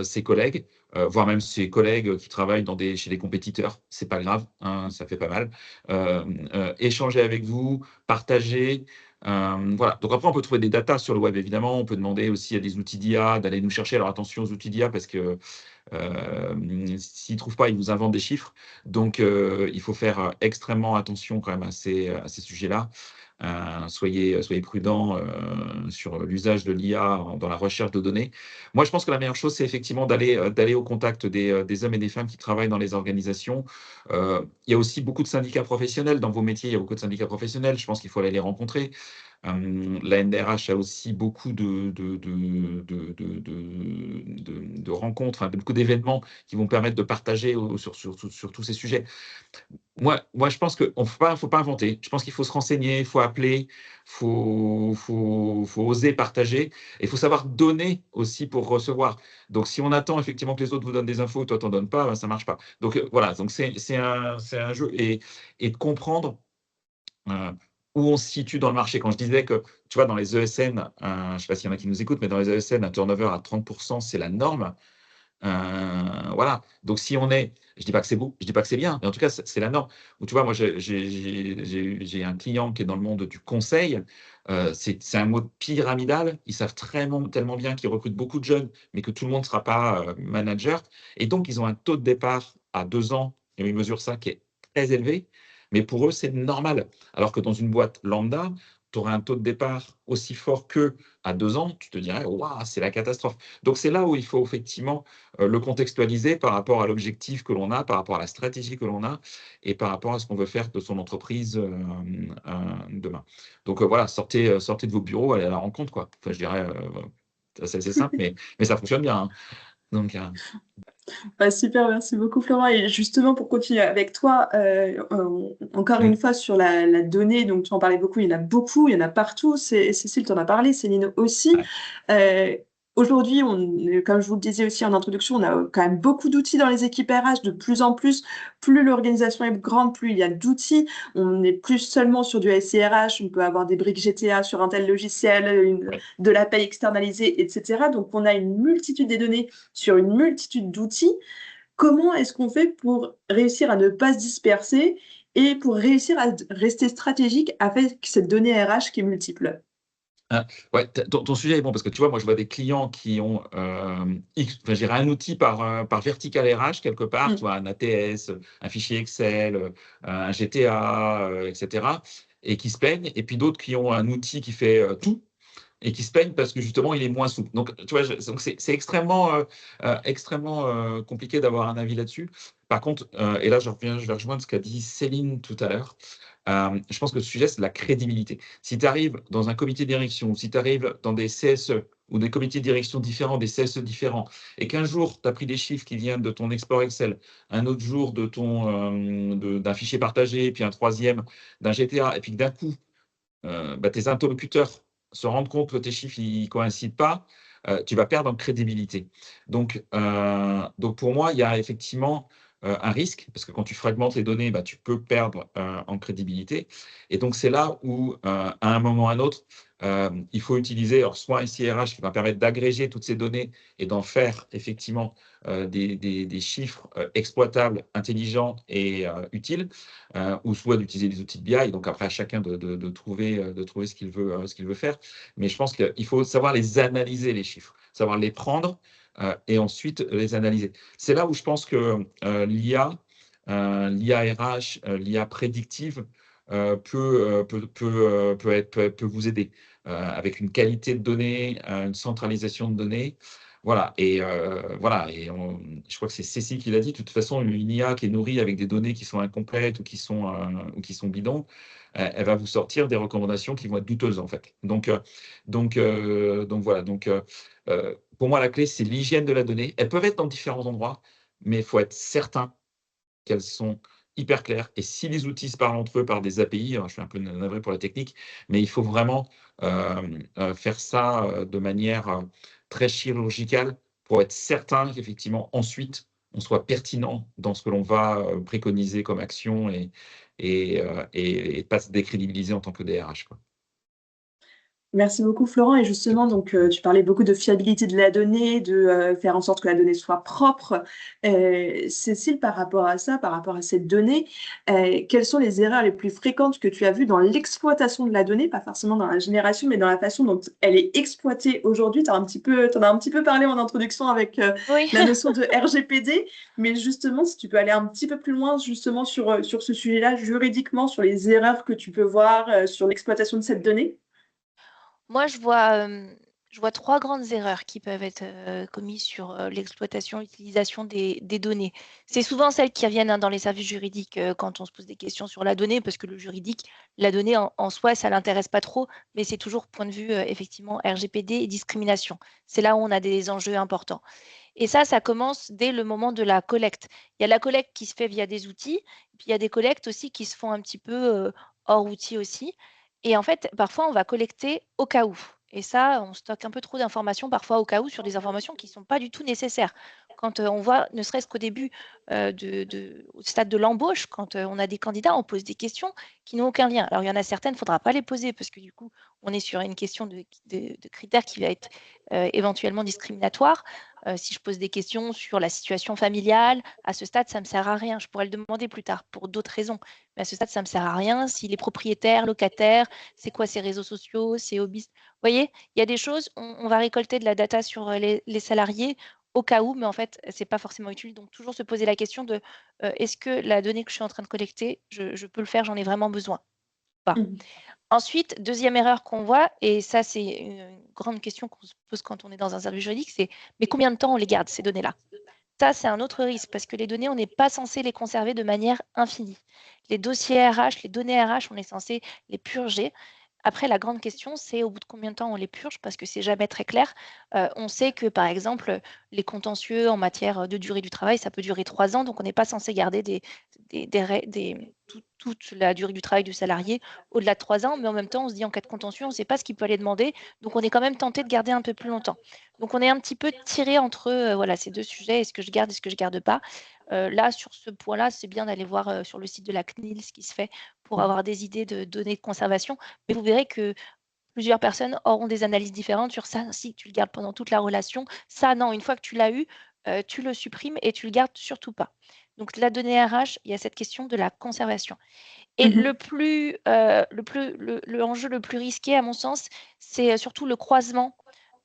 ses collègues, voire même ses collègues qui travaillent chez des compétiteurs. C'est pas grave, hein, ça fait pas mal. Échanger avec vous, partager. Voilà. Donc après, on peut trouver des datas sur le web, évidemment. On peut demander aussi à des outils d'IA d'aller nous chercher. Alors attention aux outils d'IA parce que s'ils ne trouvent pas, ils vous inventent des chiffres. Donc il faut faire extrêmement attention quand même à ces sujets-là. Soyez prudents sur l'usage de l'IA dans la recherche de données. Moi, je pense que la meilleure chose, c'est effectivement d'aller au contact des hommes et des femmes qui travaillent dans les organisations. Il y a aussi beaucoup de syndicats professionnels. Dans vos métiers, il y a beaucoup de syndicats professionnels. Je pense qu'il faut aller les rencontrer. La NDRH a aussi beaucoup de rencontres, beaucoup d'événements qui vont permettre de partager sur tous ces sujets. Moi, je pense qu'il ne faut pas inventer. Je pense qu'il faut se renseigner, il faut appeler, faut oser partager et il faut savoir donner aussi pour recevoir. Donc, si on attend effectivement que les autres vous donnent des infos, toi, tu n'en donnes pas, ça ne marche pas. Donc, voilà, donc c'est un jeu et de comprendre où on se situe dans le marché. Quand je disais que, tu vois, dans les ESN, je ne sais pas s'il y en a qui nous écoutent, mais dans les ESN, un turnover à 30%, c'est la norme. Voilà. Donc, si on est, je dis pas que c'est beau, je dis pas que c'est bien, mais en tout cas, c'est la norme. Ou tu vois, moi, j'ai un client qui est dans le monde du conseil. C'est un mode pyramidal. Ils savent tellement bien qu'ils recrutent beaucoup de jeunes, mais que tout le monde ne sera pas manager. Et donc, ils ont un taux de départ à 2 ans, et ils mesurent ça, qui est très élevé. Mais pour eux, c'est normal. Alors que dans une boîte lambda, tu aurais un taux de départ aussi fort que à 2 ans, tu te dirais, waouh, c'est la catastrophe. Donc, c'est là où il faut effectivement le contextualiser par rapport à l'objectif que l'on a, par rapport à la stratégie que l'on a et par rapport à ce qu'on veut faire de son entreprise demain. Donc, voilà, sortez de vos bureaux, allez à la rencontre, quoi. Enfin, je dirais, c'est assez simple, mais ça fonctionne bien, hein. Donc, Super, merci beaucoup Florent. Et justement, pour continuer avec toi, encore une fois sur la donnée, donc tu en parlais beaucoup, il y en a beaucoup, il y en a partout. Cécile, tu en as parlé, Céline aussi. Aujourd'hui, comme je vous le disais aussi en introduction, on a quand même beaucoup d'outils dans les équipes RH, de plus en plus. Plus l'organisation est grande, plus il y a d'outils. On n'est plus seulement sur du SIRH, on peut avoir des briques GTA sur un tel logiciel, de la paie externalisée, etc. Donc, on a une multitude des données sur une multitude d'outils. Comment est-ce qu'on fait pour réussir à ne pas se disperser et pour réussir à rester stratégique avec cette donnée RH qui est multiple? Ouais, ton sujet est bon parce que tu vois, moi, je vois des clients qui ont je dirais un outil par vertical RH quelque part, tu vois, un ATS, un fichier Excel, un GTA, etc., et qui se plaignent, et puis d'autres qui ont un outil qui fait tout et qui se plaignent parce que justement, il est moins souple. Donc, tu vois, donc c'est extrêmement compliqué d'avoir un avis là-dessus. Par contre, et là, je vais rejoindre ce qu'a dit Céline tout à l'heure. Je pense que le sujet, c'est la crédibilité. Si tu arrives dans un comité de direction, si tu arrives dans des CSE ou des comités de direction différents, des CSE différents, et qu'un jour, tu as pris des chiffres qui viennent de ton export Excel, un autre jour d'un fichier partagé, puis un troisième d'un GTA, et puis que d'un coup, tes interlocuteurs se rendent compte que tes chiffres ne coïncident pas, tu vas perdre en crédibilité. Donc pour moi, il y a effectivement un risque, parce que quand tu fragmentes les données, tu peux perdre en crédibilité. Et donc, c'est là où, à un moment ou à un autre, il faut utiliser soit un SIRH qui va permettre d'agréger toutes ces données et d'en faire effectivement des chiffres exploitables, intelligents et utiles, ou soit d'utiliser des outils de BI. Donc après, à chacun de trouver ce qu'il veut faire. Mais je pense qu'il faut savoir les analyser, les chiffres, savoir les prendre et ensuite les analyser. C'est là où je pense que l'IA RH, l'IA prédictive peut vous aider avec une qualité de données, une centralisation de données. Voilà, je crois que c'est Cécile qui l'a dit. De toute façon, une IA qui est nourrie avec des données qui sont incomplètes ou qui sont bidons, elle va vous sortir des recommandations qui vont être douteuses, en fait. Donc voilà. Pour moi, la clé, c'est l'hygiène de la donnée. Elles peuvent être dans différents endroits, mais il faut être certain qu'elles sont hyper claires. Et si les outils se parlent entre eux par des API, je suis un peu navré pour la technique, mais il faut vraiment faire ça de manière très chirurgicale pour être certain qu'effectivement, ensuite, on soit pertinent dans ce que l'on va préconiser comme action et pas se décrédibiliser en tant que DRH, quoi. Merci beaucoup Florent. Et justement, donc, tu parlais beaucoup de fiabilité de la donnée, de faire en sorte que la donnée soit propre. Cécile, par rapport à ça, par rapport à cette donnée, quelles sont les erreurs les plus fréquentes que tu as vues dans l'exploitation de la donnée, pas forcément dans la génération, mais dans la façon dont elle est exploitée aujourd'hui? Tu en as un petit peu parlé en introduction avec Oui. la notion de RGPD, mais justement, si tu peux aller un petit peu plus loin justement sur ce sujet-là, juridiquement, sur les erreurs que tu peux voir sur l'exploitation de cette donnée. Moi, je vois 3 grandes erreurs qui peuvent être, commises sur, l'exploitation, l'utilisation des données. C'est souvent celles qui reviennent, hein, dans les services juridiques, quand on se pose des questions sur la donnée, parce que le juridique, la donnée en soi, ça l'intéresse pas trop, mais c'est toujours point de vue, effectivement RGPD et discrimination. C'est là où on a des enjeux importants et ça commence dès le moment de la collecte. Il y a la collecte qui se fait via des outils, puis il y a des collectes aussi qui se font un petit peu, hors outils aussi et en fait, parfois, on va collecter au cas où et ça, on stocke un peu trop d'informations parfois au cas où sur des informations qui ne sont pas du tout nécessaires. Quand, on voit ne serait-ce qu'au début, au stade de l'embauche, quand, on a des candidats, on pose des questions qui n'ont aucun lien. Alors il y en a certaines, il ne faudra pas les poser parce que du coup, on est sur une question de critères qui va être, éventuellement discriminatoire. Si je pose des questions sur la situation familiale, à ce stade, ça ne me sert à rien. Je pourrais le demander plus tard pour d'autres raisons. Mais à ce stade, ça ne me sert à rien. S'il est propriétaire, locataire, c'est quoi ses réseaux sociaux, ses hobbies. Vous voyez, il y a des choses, on va récolter de la data sur les salariés au cas où, mais en fait, ce n'est pas forcément utile. Donc, toujours se poser la question de est-ce que la donnée que je suis en train de collecter, je peux le faire, j'en ai vraiment besoin ou pas. Mhm. Ensuite, deuxième erreur qu'on voit, et ça, c'est une grande question qu'on se pose quand on est dans un service juridique, c'est mais combien de temps on les garde, ces données-là? Ça, c'est un autre risque parce que les données, on n'est pas censé les conserver de manière infinie. Les dossiers RH, les données RH, on est censé les purger. Après, la grande question, c'est au bout de combien de temps on les purge parce que c'est jamais très clair. On sait que, par exemple, les contentieux en matière de durée du travail, ça peut durer 3 ans, donc on n'est pas censé garder toute la durée du travail du salarié au-delà de 3 ans, mais en même temps, on se dit en cas de contentieux, on ne sait pas ce qu'il peut aller demander, donc on est quand même tenté de garder un peu plus longtemps. Donc on est un petit peu tiré entre voilà, ces deux sujets, est-ce que je garde, est-ce que je ne garde pas. Là, sur ce point-là, c'est bien d'aller voir sur le site de la CNIL ce qui se fait pour avoir des idées de données de conservation, mais vous verrez que plusieurs personnes auront des analyses différentes sur ça, si tu le gardes pendant toute la relation, ça non, une fois que tu l'as eu, tu le supprimes et tu le gardes surtout pas. Donc la donnée RH, il y a cette question de la conservation et Mhm. l'enjeu le plus risqué à mon sens, c'est, surtout le croisement,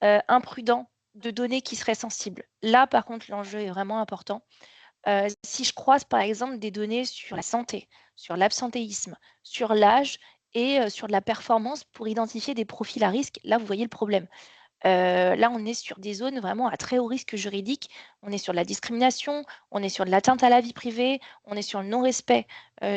imprudent de données qui seraient sensibles. Là, par contre, l'enjeu est vraiment important. Si je croise, par exemple, des données sur la santé, sur l'absentéisme, sur l'âge et sur de la performance pour identifier des profils à risque, là, vous voyez le problème. Là, on est sur des zones vraiment à très haut risque juridique. On est sur de la discrimination, on est sur de l'atteinte à la vie privée, on est sur le non-respect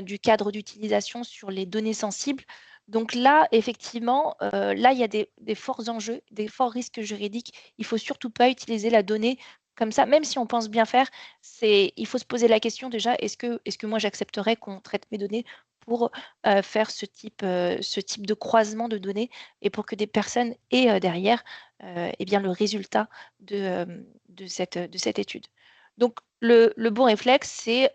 du cadre d'utilisation sur les données sensibles. Donc là, effectivement, là, il y a des forts enjeux, des forts risques juridiques. Il ne faut surtout pas utiliser la donnée comme ça, même si on pense bien faire. Il faut se poser la question déjà, est-ce que moi j'accepterais qu'on traite mes données pour faire ce type de croisement de données et pour que des personnes aient derrière eh bien, le résultat de cette étude. Donc, le bon réflexe, c'est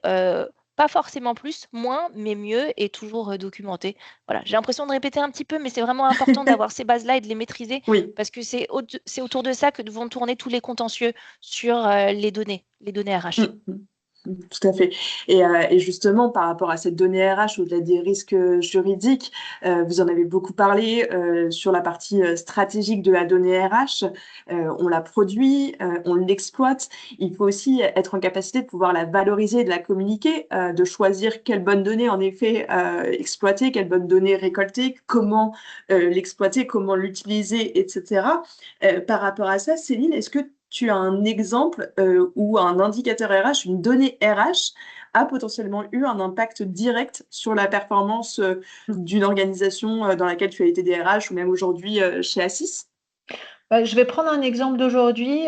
pas forcément plus, moins, mais mieux et toujours documenté. Voilà, j'ai l'impression de répéter un petit peu, mais c'est vraiment important d'avoir ces bases-là et de les maîtriser Oui. parce que c'est autour de ça que vont tourner tous les contentieux sur les données RH. Tout à fait. Et justement, par rapport à cette donnée RH, au-delà des risques juridiques, vous en avez beaucoup parlé sur la partie stratégique de la donnée RH. On la produit, on l'exploite. Il faut aussi être en capacité de pouvoir la valoriser, de la communiquer, de choisir quelles bonnes données, en effet, exploiter, quelles bonnes données récolter, comment l'exploiter, comment l'utiliser, etc. Par rapport à ça, Céline, est-ce que tu as un exemple où un indicateur RH, une donnée RH, a potentiellement eu un impact direct sur la performance d'une organisation dans laquelle tu as été DRH ou même aujourd'hui chez Assis? Je vais prendre un exemple d'aujourd'hui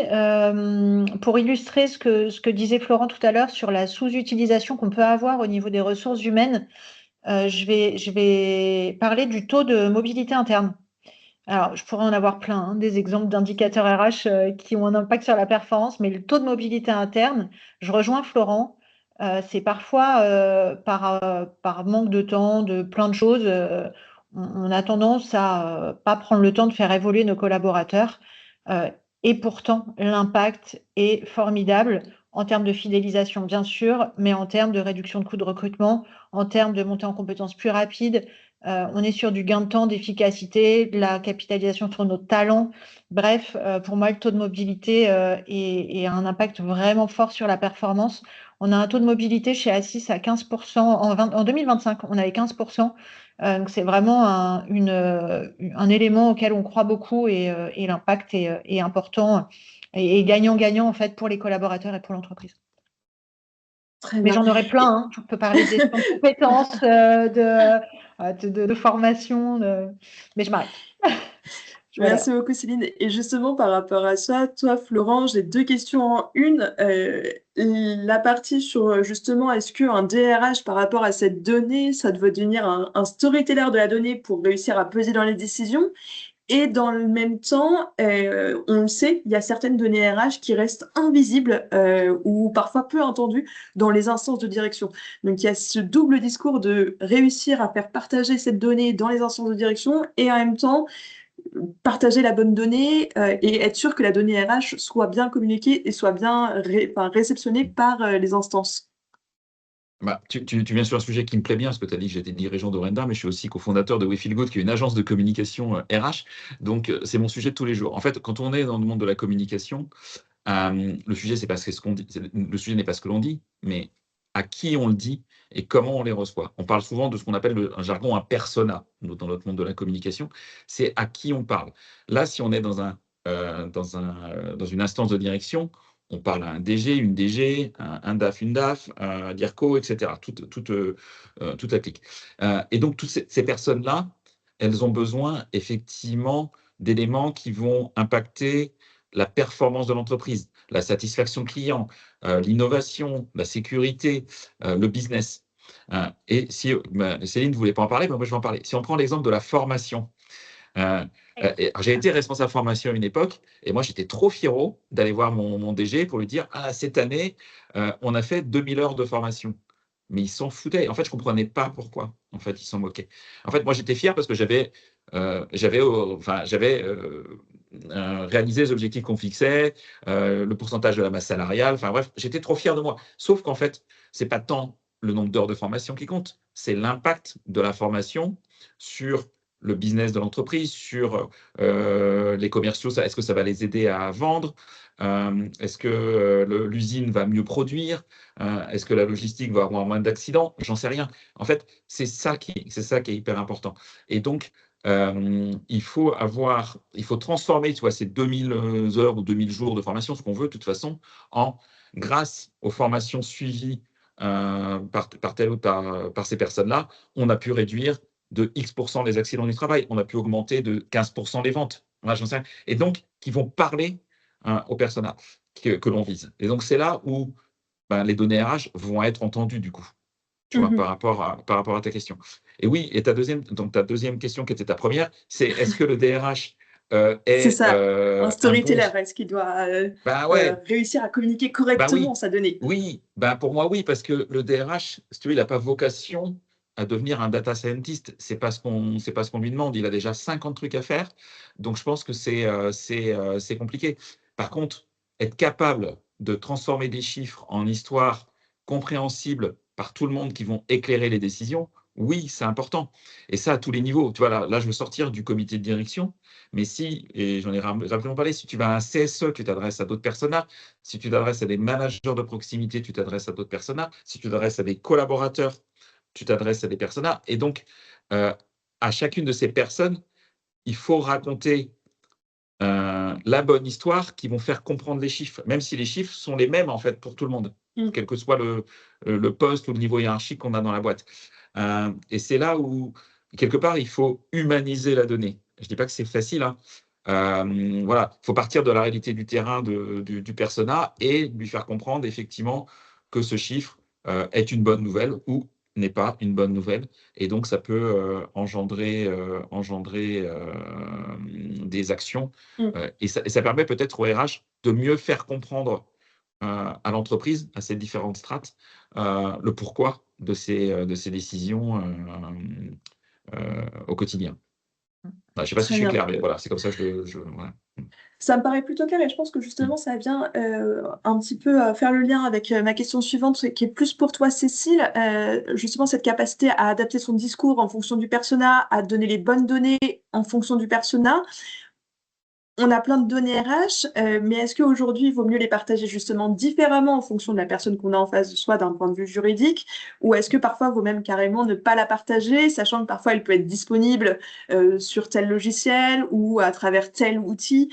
pour illustrer ce que disait Florent tout à l'heure sur la sous-utilisation qu'on peut avoir au niveau des ressources humaines. Je vais parler du taux de mobilité interne. Alors, je pourrais en avoir plein, hein, des exemples d'indicateurs RH qui ont un impact sur la performance, mais le taux de mobilité interne, je rejoins Florent, c'est parfois par manque de temps, de plein de choses, on a tendance à pas prendre le temps de faire évoluer nos collaborateurs. euh, et pourtant, l'impact est formidable en termes de fidélisation, bien sûr, mais en termes de réduction de coûts de recrutement, en termes de montée en compétences plus rapide. On est sur du gain de temps, d'efficacité, de la capitalisation sur nos talents. Bref, pour moi, le taux de mobilité est un impact vraiment fort sur la performance. On a un taux de mobilité chez Assis à 15%. En 2025, on avait 15%. Donc, c'est vraiment un élément auquel on croit beaucoup et l'impact est important et gagnant-gagnant en fait pour les collaborateurs et pour l'entreprise. Très Mais bien. j'en aurais plein, hein. Je peux parler de gestion de compétences, de formation, mais je m'arrête. Merci beaucoup, Céline. Et justement, par rapport à ça, toi, Florent, j'ai deux questions en une. La partie sur justement, est-ce qu'un DRH, par rapport à cette donnée, ça doit devenir un storyteller de la donnée pour réussir à peser dans les décisions? Et dans le même temps, on le sait, il y a certaines données RH qui restent invisibles ou parfois peu entendues dans les instances de direction. Donc, il y a ce double discours de réussir à faire partager cette donnée dans les instances de direction et en même temps, partager la bonne donnée et être sûr que la donnée RH soit bien communiquée et soit bien réceptionnée par les instances. Bah, tu viens sur un sujet qui me plaît bien, parce que tu as dit que j'étais dirigeant d'Orenda, mais je suis aussi cofondateur de We Feel Good, qui est une agence de communication RH. Donc, c'est mon sujet de tous les jours. En fait, quand on est dans le monde de la communication, le sujet, c'est pas ce qu'on dit, le sujet n'est pas ce que l'on dit, mais à qui on le dit et comment on les reçoit. On parle souvent de ce qu'on appelle un jargon, un persona, dans notre monde de la communication. C'est à qui on parle. Là, si on est dans une instance de direction, on parle à un DG, une DG, un DAF, une DAF, un DIRCO, etc. Toute la clique. Et donc, toutes ces personnes-là, elles ont besoin effectivement d'éléments qui vont impacter la performance de l'entreprise, la satisfaction client, l'innovation, la sécurité, le business. Et si Céline ne voulait pas en parler, mais moi je vais en parler. Si on prend l'exemple de la formation, j'ai été responsable formation à une époque, et moi j'étais trop fiero d'aller voir mon DG pour lui dire: ah, cette année, on a fait 2000 heures de formation. Mais ils s'en foutaient. En fait, je ne comprenais pas pourquoi. En fait, ils s'en moquaient. En fait, moi, j'étais fier parce que j'avais réalisé les objectifs qu'on fixait, le pourcentage de la masse salariale. Enfin bref, j'étais trop fier de moi. Sauf qu'en fait, ce n'est pas tant le nombre d'heures de formation qui compte, c'est l'impact de la formation sur le business de l'entreprise, sur les commerciaux. Est-ce que ça va les aider à vendre? Est-ce que l'usine va mieux produire? Est-ce que la logistique va avoir moins d'accidents? J'en sais rien. En fait, c'est ça qui est hyper important. Et donc, il faut transformer, tu vois, ces 2000 heures ou 2000 jours de formation, ce qu'on veut de toute façon, grâce aux formations suivies par telle ou par ces personnes-là, on a pu réduire de X% les accidents du travail, on a pu augmenter de 15% les ventes. Voilà, j'en sais rien. Et donc, qui vont parler aux personnes que l'on vise. Et donc, c'est là où les données RH vont être entendues du coup, tu vois, par rapport à ta question. Et oui, et ta deuxième question qui était ta première, c'est est-ce que le DRH C'est ça, un un bon... storyteller, est-ce qu'il doit ouais, réussir à communiquer oui, correctement sa donnée? oui, pour moi oui, parce que le DRH, si tu veux, il n'a pas vocation à devenir un data scientist. C'est pas ce qu'on lui demande. Il a déjà 50 trucs à faire, donc je pense que c'est compliqué. Par contre, être capable de transformer des chiffres en histoires compréhensibles par tout le monde qui vont éclairer les décisions, oui, c'est important. Et ça à tous les niveaux. Tu vois, là je veux sortir du comité de direction, mais et j'en ai rapidement parlé, si tu vas à un CSE, tu t'adresses à d'autres personas. Si tu t'adresses à des managers de proximité, tu t'adresses à d'autres personas. Si tu t'adresses à des collaborateurs, tu t'adresses à des personas. Et donc, à chacune de ces personnes, il faut raconter la bonne histoire qui vont faire comprendre les chiffres, même si les chiffres sont les mêmes en fait pour tout le monde, quel que soit le poste ou le niveau hiérarchique qu'on a dans la boîte. Et c'est là où, quelque part, il faut humaniser la donnée. Je ne dis pas que c'est facile, hein. Voilà, il faut partir de la réalité du terrain du persona et lui faire comprendre effectivement que ce chiffre est une bonne nouvelle ou n'est pas une bonne nouvelle. Et donc, ça peut engendrer des actions. Et ça permet peut-être au RH de mieux faire comprendre à l'entreprise, à ces différentes strates, le pourquoi de ces décisions au quotidien. Je ne sais pas si Très je suis bien. clair, mais voilà, c'est comme ça que voilà. Ça me paraît plutôt clair et je pense que justement ça vient un petit peu faire le lien avec ma question suivante qui est plus pour toi Cécile, justement cette capacité à adapter son discours en fonction du persona, à donner les bonnes données en fonction du persona. On a plein de données RH, mais est-ce qu'aujourd'hui, il vaut mieux les partager justement différemment en fonction de la personne qu'on a en face de soi d'un point de vue juridique, ou est-ce que parfois, il vaut même carrément ne pas la partager, sachant que parfois, elle peut être disponible sur tel logiciel ou à travers tel outil.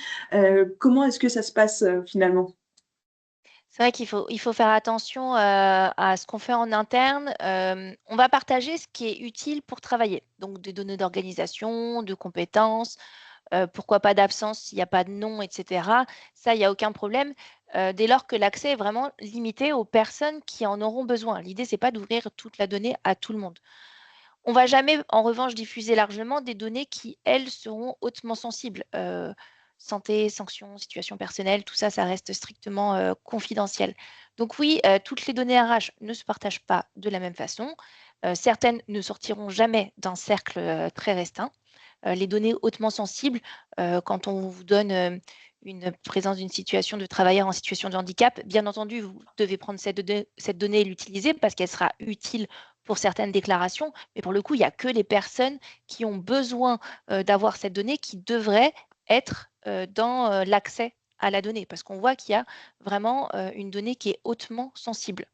Comment est-ce que ça se passe finalement? C'est vrai qu'il faut faire attention à ce qu'on fait en interne. On va partager ce qui est utile pour travailler, donc des données d'organisation, de compétences, pourquoi pas d'absence s'il n'y a pas de nom, etc. Ça, il n'y a aucun problème, dès lors que l'accès est vraiment limité aux personnes qui en auront besoin. L'idée, c'est pas d'ouvrir toute la donnée à tout le monde. On va jamais, en revanche, diffuser largement des données qui, elles, seront hautement sensibles. Santé, sanctions, situation personnelle, tout ça, ça reste strictement confidentiel. Donc oui, toutes les données RH ne se partagent pas de la même façon. Certaines ne sortiront jamais d'un cercle très restreint. Les données hautement sensibles, quand on vous donne une présence d'une situation de travailleur en situation de handicap, bien entendu, vous devez prendre cette donnée et l'utiliser parce qu'elle sera utile pour certaines déclarations, mais pour le coup, il n'y a que les personnes qui ont besoin d'avoir cette donnée qui devraient être dans l'accès à la donnée, parce qu'on voit qu'il y a vraiment une donnée qui est hautement sensible.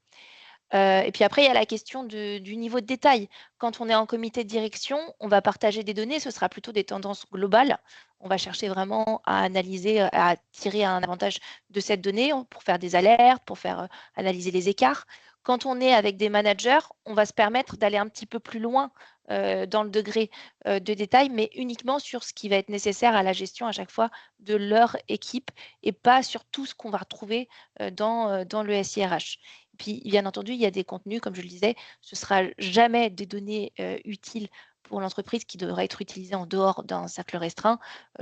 Et puis après, il y a la question du niveau de détail. Quand on est en comité de direction, on va partager des données, ce sera plutôt des tendances globales. On va chercher vraiment à analyser, à tirer un avantage de cette donnée pour faire des alertes, pour faire analyser les écarts. Quand on est avec des managers, on va se permettre d'aller un petit peu plus loin dans le degré de détail, mais uniquement sur ce qui va être nécessaire à la gestion à chaque fois de leur équipe et pas sur tout ce qu'on va retrouver dans le SIRH. Puis, bien entendu, il y a des contenus, comme je le disais, ce ne sera jamais des données utiles pour l'entreprise qui devraient être utilisées en dehors d'un cercle restreint.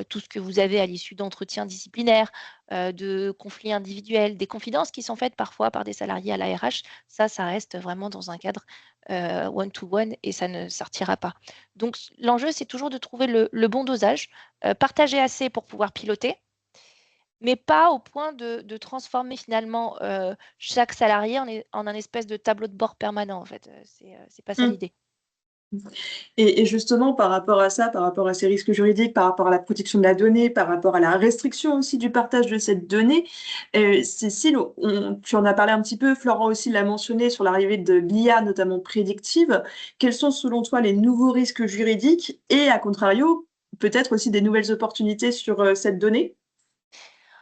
Tout ce que vous avez à l'issue d'entretiens disciplinaires, de conflits individuels, des confidences qui sont faites parfois par des salariés à la RH, ça reste vraiment dans un cadre one-to-one et ça ne sortira pas. Donc, l'enjeu, c'est toujours de trouver le bon dosage, partager assez pour pouvoir piloter, mais pas au point de transformer finalement chaque salarié en un espèce de tableau de bord permanent, en fait. C'est pas ça l'idée. Et justement, par rapport à ça, par rapport à ces risques juridiques, par rapport à la protection de la donnée, par rapport à la restriction aussi du partage de cette donnée, Cécile, tu en as parlé un petit peu, Florent aussi l'a mentionné sur l'arrivée de l'IA, notamment prédictive. Quels sont selon toi les nouveaux risques juridiques et, à contrario, peut-être aussi des nouvelles opportunités sur cette donnée?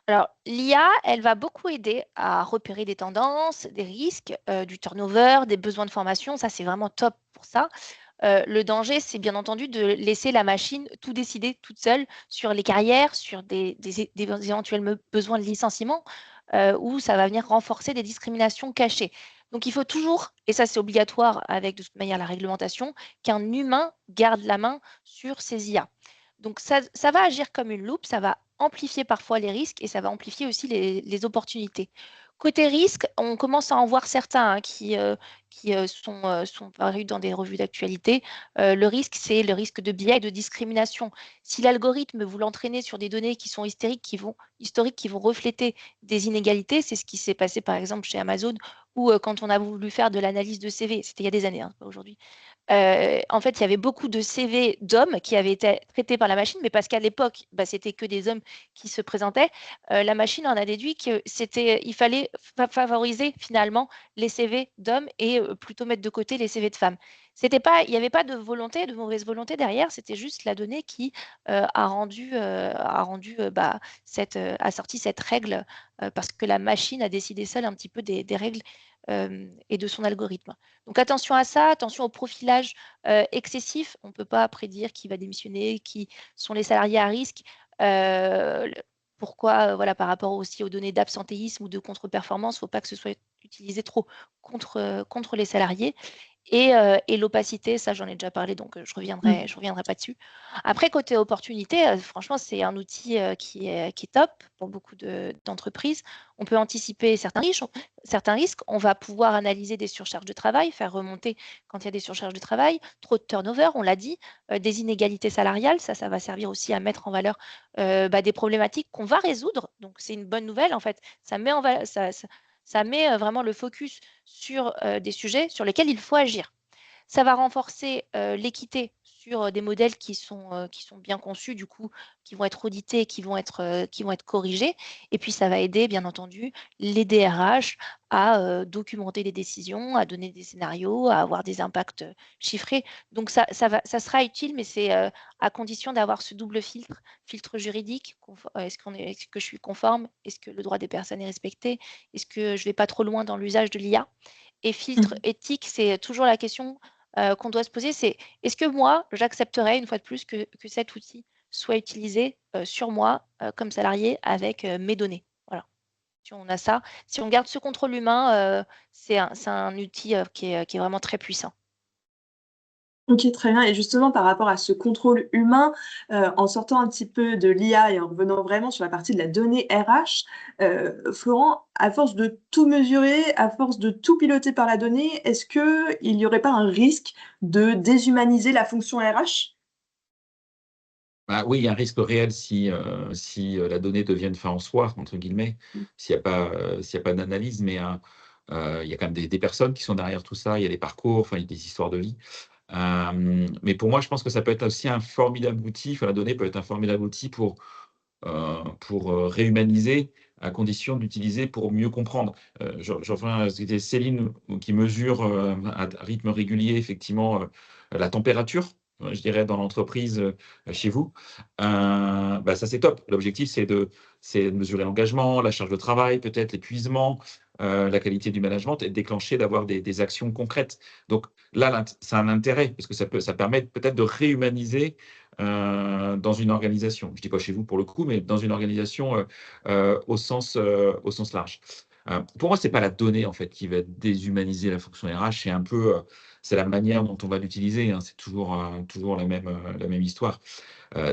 Alors, l'IA, elle va beaucoup aider à repérer des tendances, des risques, du turnover, des besoins de formation. Ça, c'est vraiment top pour ça. Le danger, c'est bien entendu de laisser la machine tout décider toute seule sur les carrières, sur des éventuels besoins de licenciement, où ça va venir renforcer des discriminations cachées. Donc, il faut toujours, et ça c'est obligatoire avec de toute manière la réglementation, qu'un humain garde la main sur ces IA. Donc, ça va agir comme une loupe, ça va amplifier parfois les risques et ça va amplifier aussi les opportunités. Côté risque, on commence à en voir certains qui sont parus dans des revues d'actualité. Le risque, c'est le risque de biais et de discrimination. Si l'algorithme vous l'entraîner sur des données qui sont historiques, qui vont refléter des inégalités, c'est ce qui s'est passé par exemple chez Amazon, ou quand on a voulu faire de l'analyse de CV, c'était il y a des années, hein, pas aujourd'hui. En fait, il y avait beaucoup de CV d'hommes qui avaient été traités par la machine, mais parce qu'à l'époque, c'était que des hommes qui se présentaient, la machine en a déduit il fallait favoriser finalement les CV d'hommes et plutôt mettre de côté les CV de femmes. Il n'y avait pas de volonté, de mauvaise volonté derrière, c'était juste la donnée qui a sorti cette règle parce que la machine a décidé seule un petit peu des règles et de son algorithme. Donc attention à ça, attention au profilage excessif. On ne peut pas prédire qui va démissionner, qui sont les salariés à risque. Pourquoi, voilà, par rapport aussi aux données d'absentéisme ou de contre-performance, il ne faut pas que ce soit utilisé trop contre les salariés. Et l'opacité, ça j'en ai déjà parlé, donc je reviendrai pas dessus. Après, côté opportunité, franchement, c'est un outil qui est top pour beaucoup d'entreprises. On peut anticiper certains risques. On va pouvoir analyser des surcharges de travail, faire remonter quand il y a des surcharges de travail, trop de turnover, on l'a dit, des inégalités salariales. Ça va servir aussi à mettre en valeur des problématiques qu'on va résoudre. Donc, c'est une bonne nouvelle, en fait. Ça met vraiment le focus sur des sujets sur lesquels il faut agir. Ça va renforcer l'équité sur des modèles qui sont bien conçus, du coup, qui vont être audités, qui vont être corrigés. Et puis, ça va aider, bien entendu, les DRH à documenter les décisions, à donner des scénarios, à avoir des impacts chiffrés. Donc, ça sera utile, mais c'est à condition d'avoir ce double filtre juridique. Est-ce que je suis conforme? Est-ce que le droit des personnes est respecté? Est-ce que je ne vais pas trop loin dans l'usage de l'IA? Et filtre éthique, c'est toujours la question qu'on doit se poser, c'est est-ce que moi, j'accepterais une fois de plus que cet outil soit utilisé sur moi comme salarié avec mes données. Voilà. Si on a ça, si on garde ce contrôle humain, c'est un outil qui est vraiment très puissant. OK, très bien. Et justement, par rapport à ce contrôle humain, en sortant un petit peu de l'IA et en revenant vraiment sur la partie de la donnée RH, Florent, à force de tout mesurer, à force de tout piloter par la donnée, est-ce qu'il n'y aurait pas un risque de déshumaniser la fonction RH? Bah, oui, il y a un risque réel si la donnée devient une «fin en soi» entre guillemets, s'il y a pas d'analyse, mais il y a quand même des personnes qui sont derrière tout ça, il y a des parcours, enfin, il y a des histoires de vie. Mais pour moi, je pense que ça peut être aussi un formidable outil, enfin, la donnée peut être un formidable outil pour réhumaniser, à condition de l'utiliser pour mieux comprendre. Je reviens à ce que disait Céline, qui mesure, à rythme régulier effectivement, la température, je dirais dans l'entreprise, chez vous. Ça c'est top. L'objectif c'est de mesurer l'engagement, la charge de travail, peut-être l'épuisement, la qualité du management et de déclencher, d'avoir des actions concrètes. Donc là, ça a un intérêt parce que ça permet peut-être de réhumaniser dans une organisation. Je ne dis pas chez vous pour le coup, mais dans une organisation au sens large. Pour moi, ce n'est pas la donnée en fait qui va déshumaniser la fonction RH, c'est un peu c'est la manière dont on va l'utiliser, hein, c'est toujours la même histoire.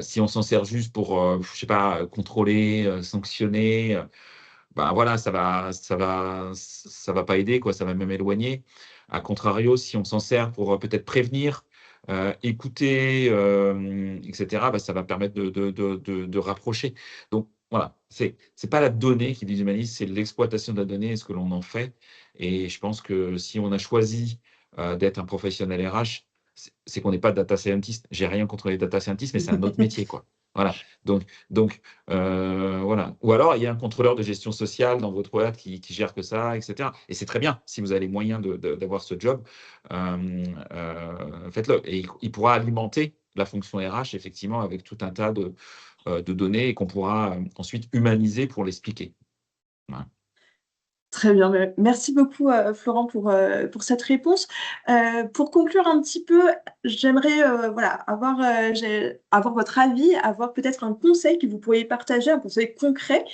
Si on s'en sert juste pour, je sais pas, contrôler, sanctionner, voilà, ça va pas aider quoi, ça va même éloigner. À contrario, si on s'en sert pour, peut-être prévenir, écouter, et cetera, ça va permettre de rapprocher. Donc voilà, c'est pas la donnée qui déshumanise, c'est l'exploitation de la donnée et ce que l'on en fait. Et je pense que si on a choisi, d'être un professionnel RH, c'est qu'on n'est pas data scientist. J'ai rien contre les data scientists, mais c'est un autre métier, quoi. Voilà. Donc voilà. Ou alors, il y a un contrôleur de gestion sociale dans votre boîte qui gère que ça, etc. Et c'est très bien. Si vous avez les moyens d'avoir ce job, faites-le. Et il pourra alimenter la fonction RH, effectivement, avec tout un tas de données et qu'on pourra ensuite humaniser pour l'expliquer. Voilà. Très bien, merci beaucoup Florent pour cette réponse. Pour conclure un petit peu, j'aimerais voilà, avoir votre avis, avoir peut-être un conseil que vous pourriez partager, un conseil concret,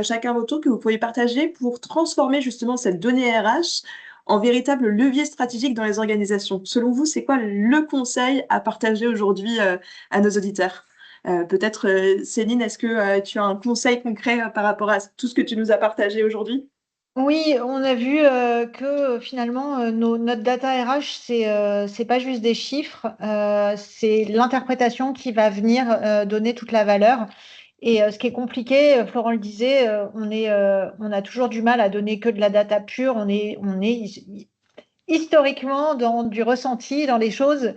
chacun votre tour, que vous pourriez partager pour transformer justement cette donnée RH en véritable levier stratégique dans les organisations. Selon vous, c'est quoi le conseil à partager aujourd'hui à nos auditeurs? Peut-être Céline, est-ce que tu as un conseil concret par rapport à tout ce que tu nous as partagé aujourd'hui? Oui, on a vu que finalement, notre data RH, c'est pas juste des chiffres, c'est l'interprétation qui va venir donner toute la valeur. Et ce qui est compliqué, Florent le disait, on a toujours du mal à donner que de la data pure. On est historiquement dans du ressenti, dans les choses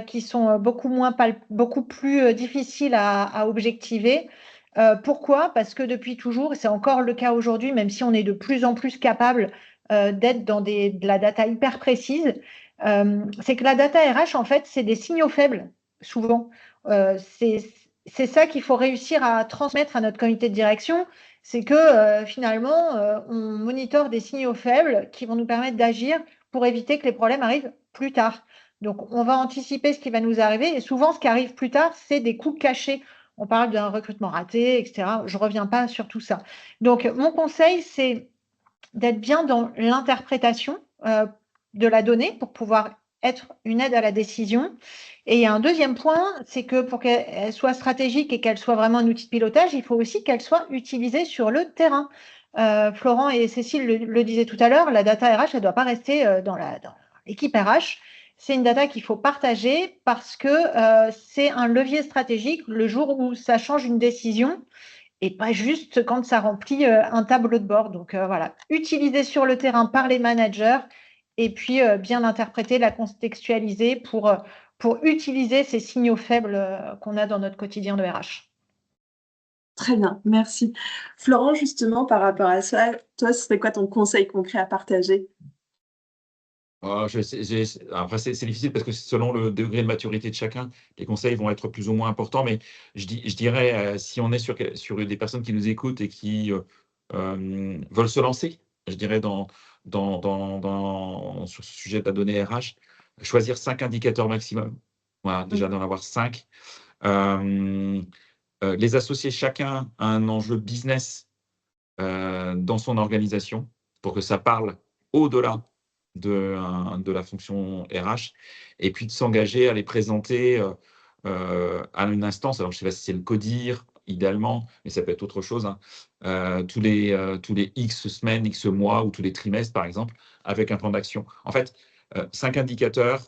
qui sont beaucoup plus difficiles à objectiver. Pourquoi? Parce que depuis toujours, et c'est encore le cas aujourd'hui, même si on est de plus en plus capable d'être dans de la data hyper précise, c'est que la data RH, en fait, c'est des signaux faibles, souvent. C'est ça qu'il faut réussir à transmettre à notre comité de direction, c'est que finalement, on monitore des signaux faibles qui vont nous permettre d'agir pour éviter que les problèmes arrivent plus tard. Donc, on va anticiper ce qui va nous arriver, et souvent, ce qui arrive plus tard, c'est des coûts cachés. On parle d'un recrutement raté, etc. Je ne reviens pas sur tout ça. Donc, mon conseil, c'est d'être bien dans l'interprétation de la donnée pour pouvoir être une aide à la décision. Et il y a un deuxième point, c'est que pour qu'elle soit stratégique et qu'elle soit vraiment un outil de pilotage, il faut aussi qu'elle soit utilisée sur le terrain. Florent et Cécile le disaient tout à l'heure, la data RH, elle ne doit pas rester dans l'équipe RH. C'est une data qu'il faut partager parce que c'est un levier stratégique le jour où ça change une décision et pas juste quand ça remplit un tableau de bord. Donc voilà, utiliser sur le terrain par les managers et puis bien l'interpréter, la contextualiser pour utiliser ces signaux faibles qu'on a dans notre quotidien de RH. Très bien, merci. Florent, justement, par rapport à ça, toi, ce serait quoi ton conseil concret à partager? Après, c'est difficile parce que selon le degré de maturité de chacun, les conseils vont être plus ou moins importants. Mais je dirais, si on est sur des personnes qui nous écoutent et qui veulent se lancer, je dirais, sur ce sujet de la donnée RH, choisir 5 indicateurs maximum. Voilà, déjà d'en avoir 5. Les associer chacun à un enjeu business dans son organisation pour que ça parle au-delà de la fonction RH, et puis de s'engager à les présenter à une instance. Alors, je ne sais pas si c'est le CODIR, idéalement, mais ça peut être autre chose, hein, tous les X semaines, X mois ou tous les trimestres, par exemple, avec un plan d'action. En fait, 5 indicateurs,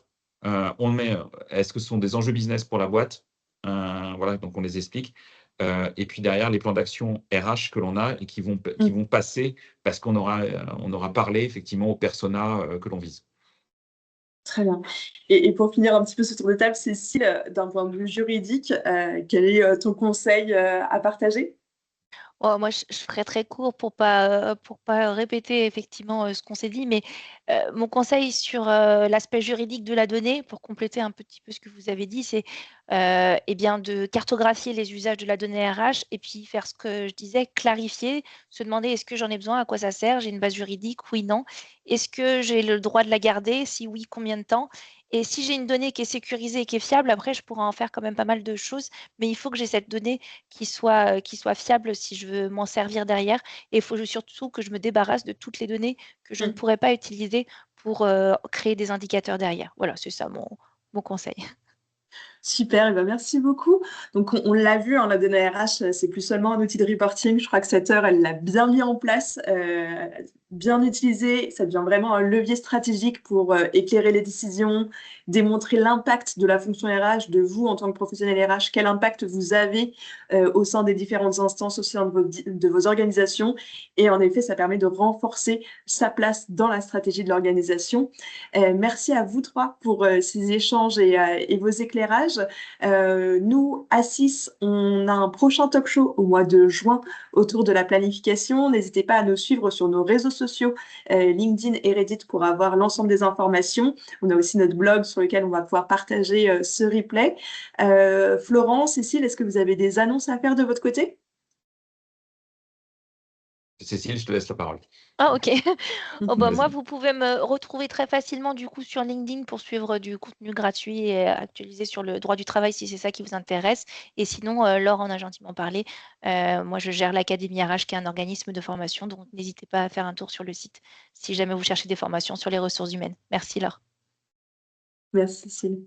on met, est-ce que ce sont des enjeux business pour la boîte? Voilà, donc on les explique. Et puis derrière, les plans d'action RH que l'on a et qui vont passer parce qu'on aura parlé effectivement aux personas que l'on vise. Très bien. Et pour finir un petit peu ce tour de table, Cécile, d'un point de vue juridique, quel est ton conseil à partager? Oh, moi, je ferai très court pour pas répéter effectivement ce qu'on s'est dit, mais mon conseil sur l'aspect juridique de la donnée, pour compléter un petit peu ce que vous avez dit, c'est eh bien, de cartographier les usages de la donnée RH et puis faire ce que je disais, clarifier, se demander est-ce que j'en ai besoin, à quoi ça sert, j'ai une base juridique, oui, non. Est-ce que j'ai le droit de la garder, si oui, combien de temps? Et si j'ai une donnée qui est sécurisée et qui est fiable, après, je pourrais en faire quand même pas mal de choses, mais il faut que j'ai cette donnée qui soit fiable si je veux m'en servir derrière. Et il faut surtout que je me débarrasse de toutes les données que je ne pourrais pas utiliser pour créer des indicateurs derrière. Voilà, c'est ça mon conseil. Super, et ben merci beaucoup. Donc, on l'a vu, hein, la donnée RH, c'est plus seulement un outil de reporting. Je crois que cette heure, elle l'a bien mis en place. bien utilisé, ça devient vraiment un levier stratégique pour éclairer les décisions, démontrer l'impact de la fonction RH, de vous en tant que professionnel RH, quel impact vous avez au sein des différentes instances, au sein de vos organisations. Et en effet, ça permet de renforcer sa place dans la stratégie de l'organisation. Merci à vous trois pour ces échanges et vos éclairages. Nous, à 6, on a un prochain talk show au mois de juin autour de la planification. N'hésitez pas à nous suivre sur nos réseaux sociaux, LinkedIn et Reddit, pour avoir l'ensemble des informations. On a aussi notre blog sur lequel on va pouvoir partager ce replay. Florent, Cécile, est-ce que vous avez des annonces à faire de votre côté? Cécile, je te laisse la parole. Ah, ok. Oh, bah, moi, Vas-y. vous pouvez me retrouver très facilement du coup sur LinkedIn pour suivre du contenu gratuit et actualisé sur le droit du travail si c'est ça qui vous intéresse. Et sinon, Laure en a gentiment parlé. Moi, je gère l'Académie RH qui est un organisme de formation, donc n'hésitez pas à faire un tour sur le site si jamais vous cherchez des formations sur les ressources humaines. Merci Laure. Merci, Cécile.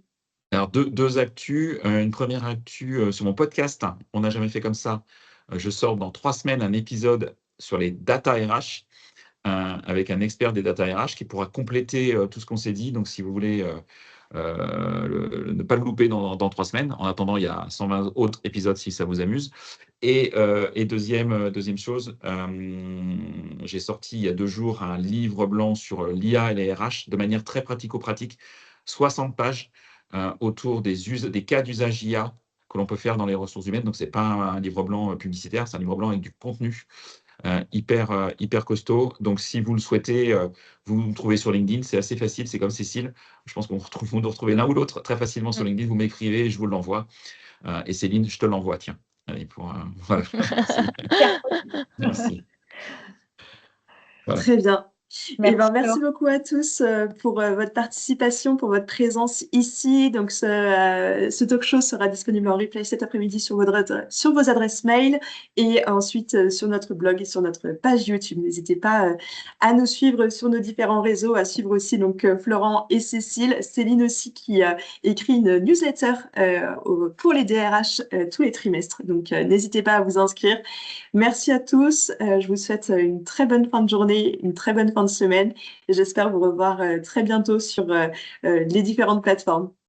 Alors, deux actus. Une première actu sur mon podcast. On n'a jamais fait comme ça. Je sors dans 3 semaines un épisode sur les data RH avec un expert des data RH qui pourra compléter tout ce qu'on s'est dit. Donc, si vous voulez ne pas le louper dans 3 semaines. En attendant, il y a 120 autres épisodes si ça vous amuse. Et deuxième chose, j'ai sorti il y a 2 jours un livre blanc sur l'IA et les RH de manière très pratico-pratique, 60 pages autour des cas d'usage IA que l'on peut faire dans les ressources humaines. Donc, ce n'est pas un livre blanc publicitaire, c'est un livre blanc avec du contenu hyper costaud. Donc, si vous le souhaitez, vous me trouvez sur LinkedIn, c'est assez facile, c'est comme Cécile. Je pense qu'on vous nous retrouvez l'un ou l'autre très facilement sur LinkedIn. Vous m'écrivez, je vous l'envoie. Et Céline, je te l'envoie, tiens. Allez, voilà. Merci. Voilà. Très bien. Merci, Merci Laure. beaucoup à tous pour votre participation, pour votre présence ici. Donc, ce talk show sera disponible en replay cet après-midi sur vos adresses mail et ensuite sur notre blog et sur notre page YouTube. N'hésitez pas à nous suivre sur nos différents réseaux, à suivre aussi donc Florent et Cécile. Céline aussi qui écrit une newsletter pour les DRH tous les trimestres. Donc, n'hésitez pas à vous inscrire. Merci à tous. Je vous souhaite une très bonne fin de journée, une très bonne fin de semaine. Et j'espère vous revoir très bientôt sur les différentes plateformes.